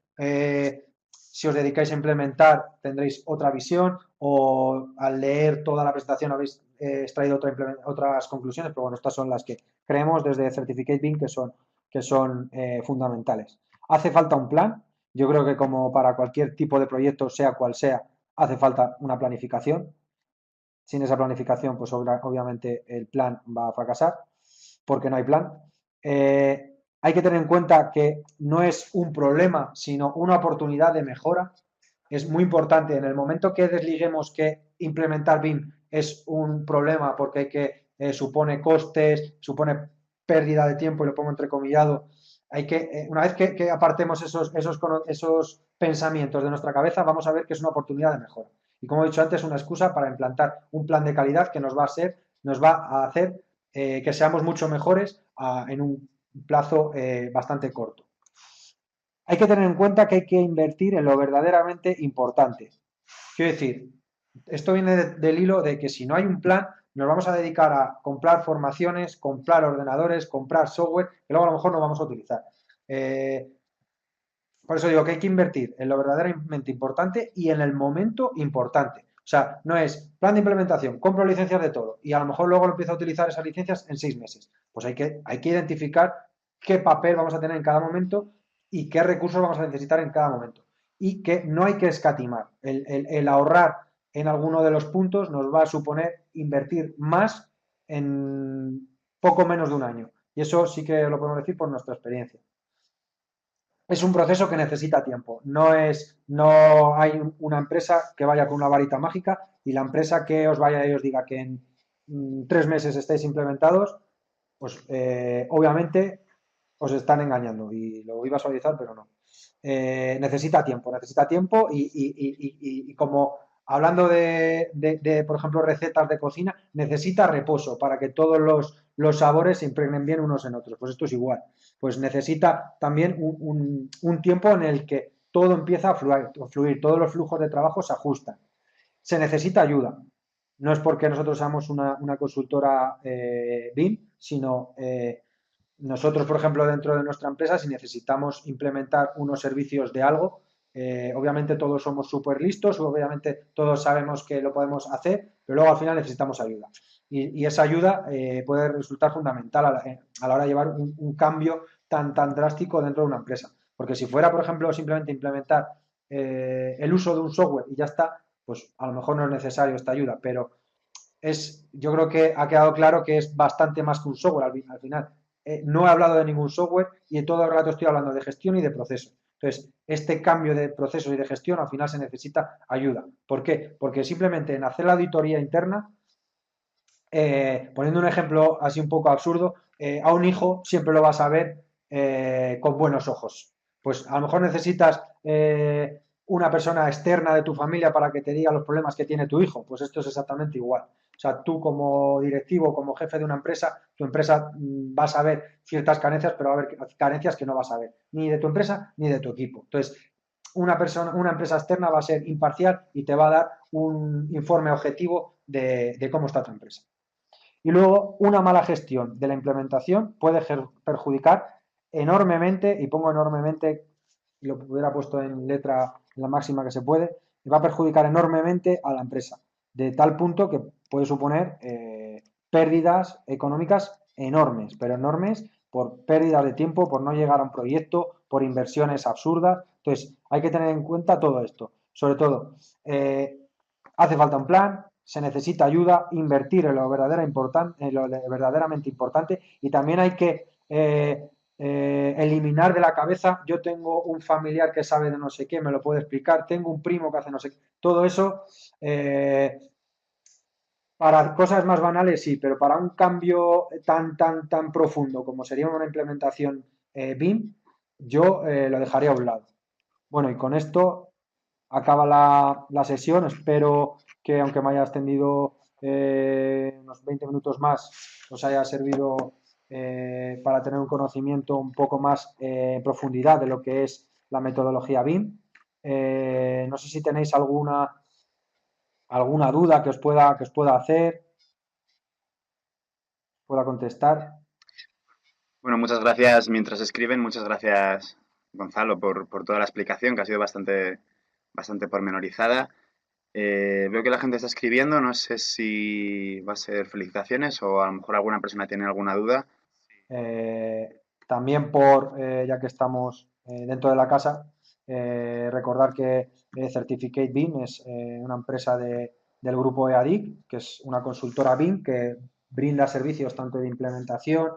si os dedicáis a implementar, tendréis otra visión, o al leer toda la presentación habéis extraído otras conclusiones, pero bueno, estas son las que creemos desde Certificate BIM que son fundamentales. Hace falta un plan. Yo creo que como para cualquier tipo de proyecto, sea cual sea, hace falta una planificación. Sin esa planificación, pues obviamente el plan va a fracasar porque no hay plan. Hay que tener en cuenta que no es un problema, sino una oportunidad de mejora. Es muy importante en el momento que desliguemos que implementar BIM es un problema porque hay que supone costes, supone pérdida de tiempo, y lo pongo entrecomillado. Hay que, una vez que apartemos esos pensamientos de nuestra cabeza, vamos a ver que es una oportunidad de mejora. Y como he dicho antes, una excusa para implantar un plan de calidad que nos va a hacer que seamos mucho mejores en un plazo bastante corto. Hay que tener en cuenta que hay que invertir en lo verdaderamente importante. Quiero decir, esto viene del hilo de que si no hay un plan, nos vamos a dedicar a comprar formaciones, comprar ordenadores, comprar software, que luego a lo mejor no vamos a utilizar. Por eso digo que hay que invertir en lo verdaderamente importante y en el momento importante. O sea, no es plan de implementación, compro licencias de todo y a lo mejor luego lo empiezo a utilizar esas licencias en 6 meses. Pues hay que identificar qué papel vamos a tener en cada momento y qué recursos vamos a necesitar en cada momento. Y que no hay que escatimar. El ahorrar en alguno de los puntos nos va a suponer invertir más en poco menos de un año. Y eso sí que lo podemos decir por nuestra experiencia. Es un proceso que necesita tiempo. No hay una empresa que vaya con una varita mágica y la empresa que os vaya y os diga que en 3 meses estáis implementados, pues obviamente os están engañando, y lo iba a suavizar, pero no. Necesita tiempo y como hablando por ejemplo, recetas de cocina, necesita reposo para que todos los sabores se impregnen bien unos en otros. Pues esto es igual. Pues necesita también un tiempo en el que todo empieza a fluir, todos los flujos de trabajo se ajustan. Se necesita ayuda. No es porque nosotros seamos una consultora BIM, sino nosotros, por ejemplo, dentro de nuestra empresa, si necesitamos implementar unos servicios de algo, obviamente todos somos súper listos, obviamente todos sabemos que lo podemos hacer, pero luego al final necesitamos ayuda. Y esa ayuda puede resultar fundamental a la hora de llevar un cambio tan drástico dentro de una empresa. Porque si fuera, por ejemplo, simplemente implementar el uso de un software y ya está, pues a lo mejor no es necesario esta ayuda, pero yo creo que ha quedado claro que es bastante más que un software al final. No he hablado de ningún software y todo el rato estoy hablando de gestión y de procesos. Entonces, este cambio de procesos y de gestión al final se necesita ayuda. ¿Por qué? Porque simplemente en hacer la auditoría interna, poniendo un ejemplo así un poco absurdo, a un hijo siempre lo vas a ver con buenos ojos. Pues a lo mejor necesitas una persona externa de tu familia para que te diga los problemas que tiene tu hijo. Pues esto es exactamente igual. O sea, tú como directivo, como jefe de una empresa, tu empresa vas a ver ciertas carencias, pero va a haber carencias que no vas a ver, ni de tu empresa ni de tu equipo. Entonces, una empresa externa va a ser imparcial y te va a dar un informe objetivo de cómo está tu empresa. Y luego, una mala gestión de la implementación puede perjudicar enormemente, y pongo enormemente, lo hubiera puesto en letra en la máxima que se puede, y va a perjudicar enormemente a la empresa, de tal punto que puede suponer pérdidas económicas enormes, pero enormes por pérdidas de tiempo, por no llegar a un proyecto, por inversiones absurdas. Entonces, hay que tener en cuenta todo esto. Sobre todo, hace falta un plan, se necesita ayuda, invertir en lo verdaderamente importante y también hay que eliminar de la cabeza, yo tengo un familiar que sabe de no sé qué, me lo puede explicar, tengo un primo que hace no sé qué, todo eso eh, para cosas más banales sí, pero para un cambio tan profundo como sería una implementación BIM, yo lo dejaría a un lado. Bueno, y con esto acaba la sesión. Espero que, aunque me haya extendido unos 20 minutos más, os haya servido para tener un conocimiento un poco más en profundidad de lo que es la metodología BIM. No sé si tenéis alguna duda que os pueda hacer, pueda contestar. Bueno, muchas gracias mientras escriben, muchas gracias Gonzalo por toda la explicación que ha sido bastante pormenorizada. Veo que la gente está escribiendo, no sé si va a ser felicitaciones o a lo mejor alguna persona tiene alguna duda. También ya que estamos dentro de la casa, recordar que Certificate BIM es una empresa del grupo EADIC, que es una consultora BIM que brinda servicios tanto de implementación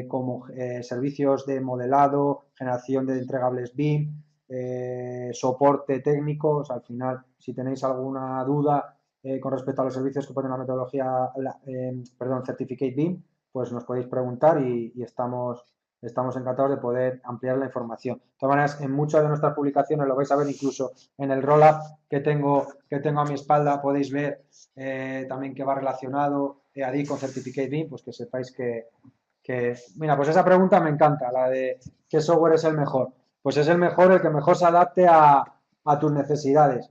como servicios de modelado, generación de entregables BIM, soporte técnico. O sea, al final, si tenéis alguna duda con respecto a los servicios que pone la metodología, Certificate BIM, pues nos podéis preguntar y estamos encantados de poder ampliar la información. De todas maneras, en muchas de nuestras publicaciones lo vais a ver, incluso en el roll-up que tengo a mi espalda, podéis ver también que va relacionado EAD con Certificate BIM, pues que sepáis mira, pues esa pregunta me encanta, la de ¿qué software es el mejor? Pues es el mejor, el que mejor se adapte a tus necesidades.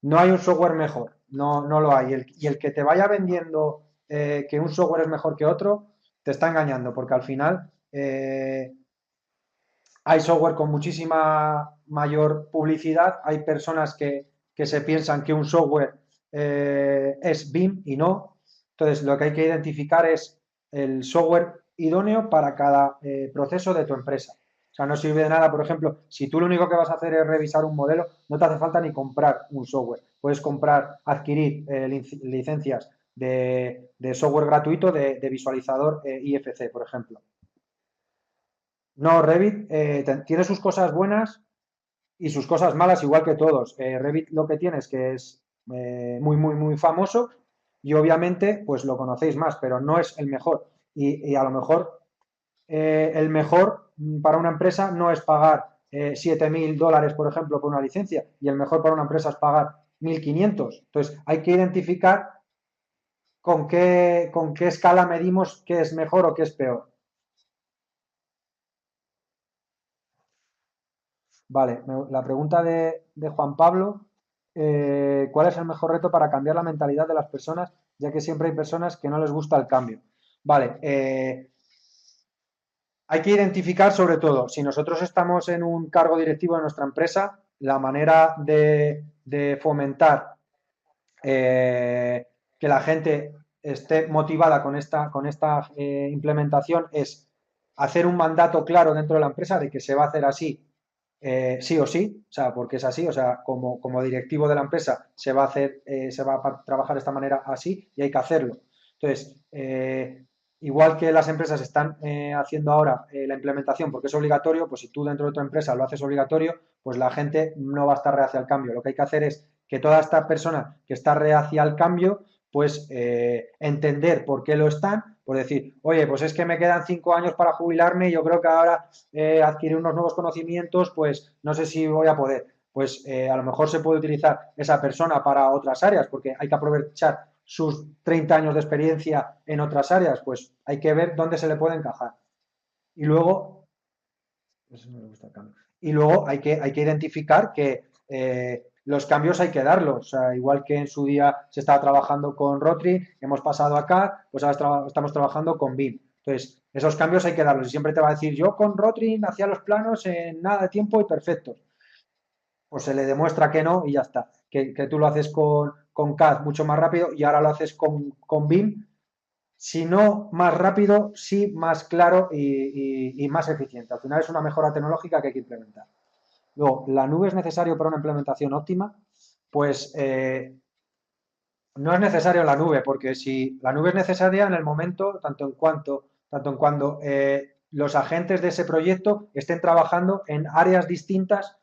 No hay un software mejor, no lo hay. Y el que te vaya vendiendo que un software es mejor que otro, te está engañando, porque al final hay software con muchísima mayor publicidad, hay personas que se piensan que un software es BIM y no. Entonces, lo que hay que identificar es el software idóneo para cada proceso de tu empresa. O sea, no sirve de nada, por ejemplo, si tú lo único que vas a hacer es revisar un modelo, no te hace falta ni comprar un software. Puedes adquirir licencias de software gratuito de visualizador IFC, por ejemplo. No, Revit tiene sus cosas buenas y sus cosas malas, igual que todos. Revit lo que tiene es que es muy famoso y obviamente pues lo conocéis más, pero no es el mejor. Y a lo mejor el mejor para una empresa no es pagar $7.000, por ejemplo, por una licencia, y el mejor para una empresa es pagar 1.500. Entonces hay que identificar con qué escala medimos qué es mejor o qué es peor. Vale, la pregunta de Juan Pablo, ¿cuál es el mejor reto para cambiar la mentalidad de las personas, ya que siempre hay personas que no les gusta el cambio? Vale, Hay que identificar sobre todo, si nosotros estamos en un cargo directivo de nuestra empresa, la manera de fomentar que la gente esté motivada con esta implementación es hacer un mandato claro dentro de la empresa de que se va a hacer así, sí o sí, o sea, porque es así, o sea, como directivo de la empresa se va a hacer, se va a trabajar de esta manera así y hay que hacerlo. Entonces, igual que las empresas están haciendo ahora la implementación porque es obligatorio, pues si tú dentro de tu empresa lo haces obligatorio, pues la gente no va a estar reacia al cambio. Lo que hay que hacer es que toda esta persona que está reacia al cambio, pues entender por qué lo están, pues decir, oye, pues es que me quedan 5 años para jubilarme y yo creo que ahora adquirir unos nuevos conocimientos, pues no sé si voy a poder. Pues a lo mejor se puede utilizar esa persona para otras áreas, porque hay que aprovechar sus 30 años de experiencia en otras áreas, pues hay que ver dónde se le puede encajar. Y luego, eso no me gusta el cambio. Y luego hay que identificar que los cambios hay que darlos. O sea, igual que en su día se estaba trabajando con Rotary, hemos pasado acá, pues ahora estamos trabajando con BIM. Entonces, esos cambios hay que darlos. Y siempre te va a decir, yo con Rotary hacía los planos en nada de tiempo y perfectos. Pues se le demuestra que no y ya está. Que tú lo haces con CAD mucho más rápido y ahora lo haces con BIM, si no más rápido, sí más claro y más eficiente. Al final es una mejora tecnológica que hay que implementar. Luego, ¿la nube es necesario para una implementación óptima? Pues no es necesario la nube, porque si la nube es necesaria en el momento, tanto en cuando los agentes de ese proyecto estén trabajando en áreas distintas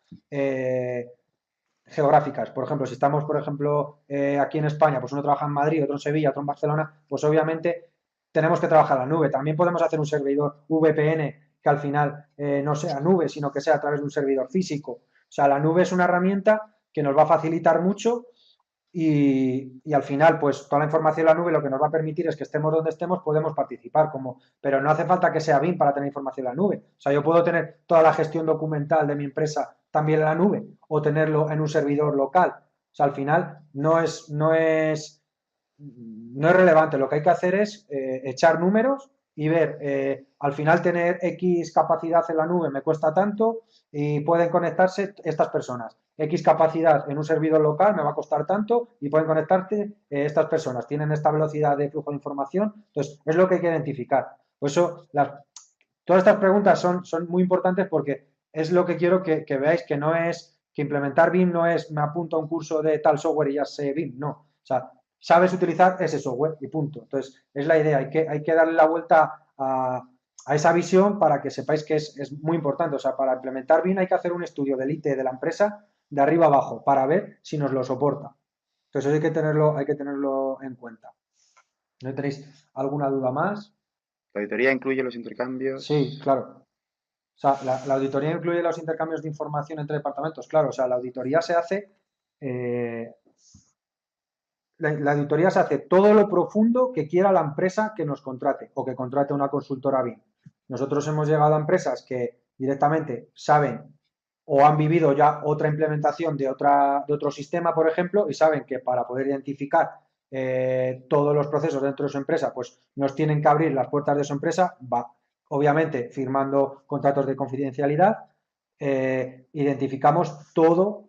geográficas. Por ejemplo, si estamos, por ejemplo, aquí en España, pues uno trabaja en Madrid, otro en Sevilla, otro en Barcelona, pues obviamente tenemos que trabajar la nube. También podemos hacer un servidor VPN que al final no sea nube, sino que sea a través de un servidor físico. O sea, la nube es una herramienta que nos va a facilitar mucho y al final, pues toda la información de la nube lo que nos va a permitir es que estemos donde estemos, podemos participar, pero no hace falta que sea BIM para tener información en la nube. O sea, yo puedo tener toda la gestión documental de mi empresa también en la nube o tenerlo en un servidor local. O sea, al final no es relevante. Lo que hay que hacer es echar números y ver, al final tener X capacidad en la nube me cuesta tanto y pueden conectarse estas personas. X capacidad en un servidor local me va a costar tanto y pueden conectarse estas personas. Tienen esta velocidad de flujo de información. Entonces, es lo que hay que identificar. Por eso, todas estas preguntas son muy importantes porque es lo que quiero que veáis que no es que implementar BIM no es me apunto a un curso de tal software y ya sé BIM, no. O sea, sabes utilizar ese software y punto. Entonces, es la idea, hay que darle la vuelta a esa visión para que sepáis que es muy importante. O sea, para implementar BIM hay que hacer un estudio del IT de la empresa de arriba abajo para ver si nos lo soporta. Entonces, hay que tenerlo en cuenta. ¿No tenéis alguna duda más? ¿La auditoría incluye los intercambios? Sí, claro. O sea, la auditoría incluye los intercambios de información entre departamentos, claro. O sea, la auditoría se hace eh, la auditoría se hace todo lo profundo que quiera la empresa que nos contrate o que contrate una consultora BIM. Nosotros hemos llegado a empresas que directamente saben o han vivido ya otra implementación de otro sistema, por ejemplo, y saben que para poder identificar todos los procesos dentro de su empresa, pues nos tienen que abrir las puertas de su empresa, va, obviamente firmando contratos de confidencialidad, identificamos todos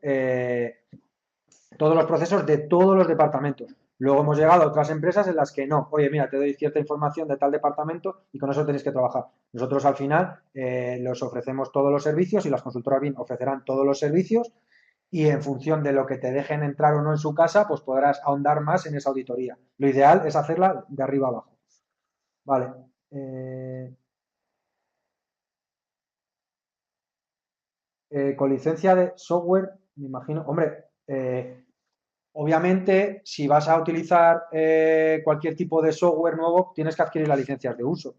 los procesos de todos los departamentos. Luego hemos llegado a otras empresas en las que no, oye, mira, te doy cierta información de tal departamento y con eso tenéis que trabajar. Nosotros al final les ofrecemos todos los servicios y las consultoras BIM ofrecerán todos los servicios y en función de lo que te dejen entrar o no en su casa, pues podrás ahondar más en esa auditoría. Lo ideal es hacerla de arriba abajo. Vale. Con licencia de software, me imagino, hombre, obviamente, si vas a utilizar cualquier tipo de software nuevo, tienes que adquirir las licencias de uso.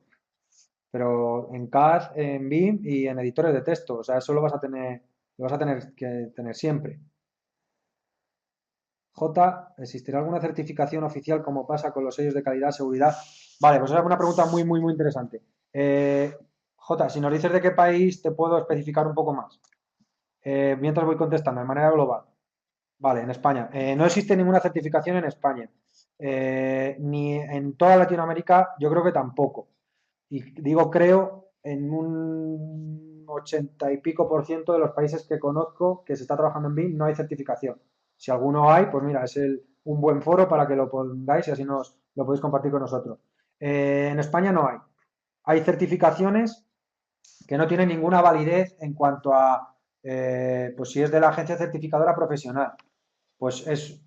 Pero en CAD, en BIM y en editores de texto, o sea, eso lo vas a tener que tener siempre. J, ¿existirá alguna certificación oficial como pasa con los sellos de calidad, seguridad? Vale, pues esa es una pregunta muy, muy, muy interesante. J, si nos dices de qué país, te puedo especificar un poco más. Mientras voy contestando de manera global. Vale, en España. No existe ninguna certificación en España. Ni en toda Latinoamérica, yo creo que tampoco. Y digo creo en un 80 y pico por ciento de los países que conozco que se está trabajando en BIM no hay certificación. Si alguno hay, pues mira, es un buen foro para que lo pongáis y así lo podéis compartir con nosotros. En España no hay. Hay certificaciones que no tienen ninguna validez en cuanto a, pues si es de la agencia certificadora profesional, pues es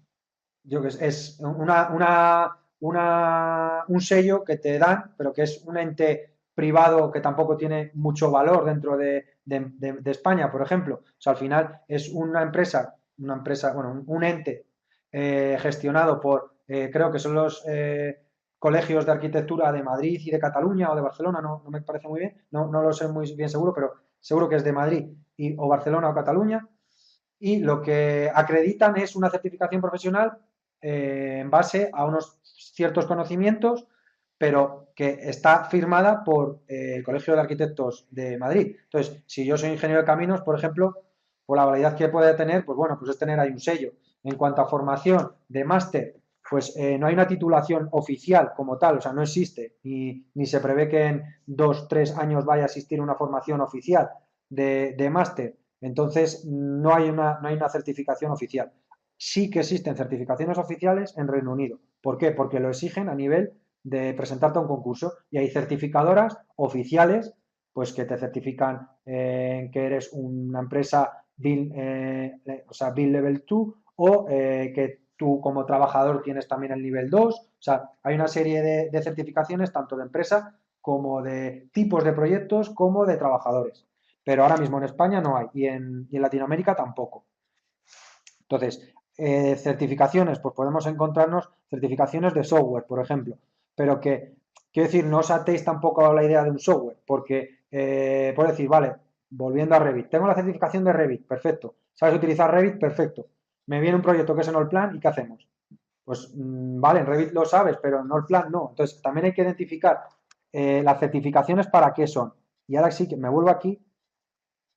un sello que te dan, pero que es un ente privado que tampoco tiene mucho valor dentro de España, por ejemplo. O sea, al final es una empresa, bueno, un ente gestionado por, creo que son los colegios de arquitectura de Madrid y de Cataluña o de Barcelona, no me parece muy bien, no lo sé muy bien seguro, pero seguro que es de Madrid o Barcelona o Cataluña, y lo que acreditan es una certificación profesional en base a unos ciertos conocimientos, pero que está firmada por el Colegio de Arquitectos de Madrid. Entonces, si yo soy ingeniero de caminos, por ejemplo, por la validez que puede tener, pues bueno, pues es tener ahí un sello. En cuanto a formación de máster, pues no hay una titulación oficial como tal, o sea, no existe, ni se prevé que en 2, 3 años vaya a existir una formación oficial de máster. Entonces, no hay una certificación oficial. Sí que existen certificaciones oficiales en Reino Unido. ¿Por qué? Porque lo exigen a nivel de presentarte a un concurso y hay certificadoras oficiales pues que te certifican que eres una empresa BIM, o sea, BIM Level 2 o que tú como trabajador tienes también el nivel 2. O sea, hay una serie de certificaciones tanto de empresa como de tipos de proyectos como de trabajadores. Pero ahora mismo en España no hay y en Latinoamérica tampoco. Entonces, certificaciones, pues podemos encontrarnos certificaciones de software, por ejemplo, pero que, quiero decir, no os atéis tampoco a la idea de un software, porque puedo decir, vale, volviendo a Revit, tengo la certificación de Revit, perfecto, ¿sabes utilizar Revit? Perfecto, me viene un proyecto que es en Allplan y ¿qué hacemos? Pues vale, en Revit lo sabes, pero en Allplan no, entonces también hay que identificar las certificaciones para qué son. Y ahora sí que me vuelvo aquí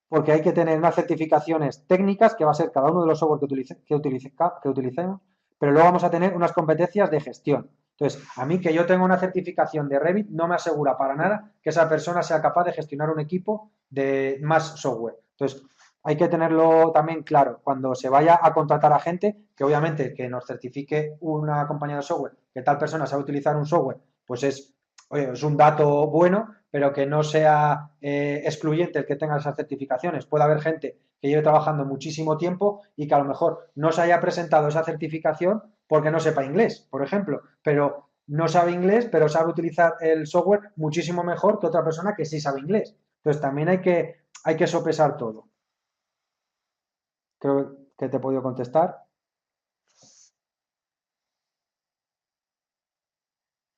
porque hay que tener unas certificaciones técnicas, que va a ser cada uno de los software que utilicemos, pero luego vamos a tener unas competencias de gestión. Entonces, a mí que yo tenga una certificación de Revit no me asegura para nada que esa persona sea capaz de gestionar un equipo de más software. Entonces, hay que tenerlo también claro cuando se vaya a contratar a gente, que obviamente que nos certifique una compañía de software, que tal persona sabe utilizar un software, pues es un dato bueno, pero que no sea excluyente el que tenga esas certificaciones. Puede haber gente que lleve trabajando muchísimo tiempo y que a lo mejor no se haya presentado esa certificación porque no sepa inglés, por ejemplo, pero no sabe inglés, pero sabe utilizar el software muchísimo mejor que otra persona que sí sabe inglés. Entonces también hay que sopesar todo. Creo que te he podido contestar.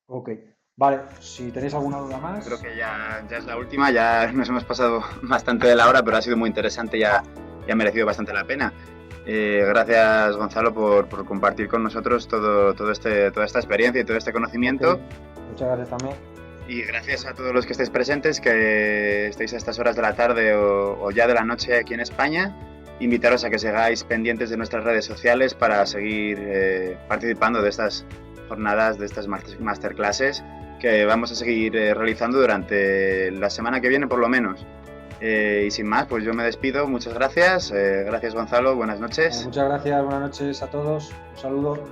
Ok. Vale, si tenéis alguna duda más. Creo que ya es la última, ya nos hemos pasado bastante de la hora, pero ha sido muy interesante, ya ha merecido bastante la pena. Gracias, Gonzalo, por compartir con nosotros toda esta experiencia y todo este conocimiento. Okay. Muchas gracias también. Y gracias a todos los que estéis presentes, que estéis a estas horas de la tarde o ya de la noche aquí en España. Invitaros a que sigáis pendientes de nuestras redes sociales para seguir participando de estas jornadas, de estas masterclasses que vamos a seguir realizando durante la semana que viene por lo menos. Y sin más, pues yo me despido. Muchas gracias. Gracias, Gonzalo. Buenas noches. Muchas gracias. Buenas noches a todos. Un saludo.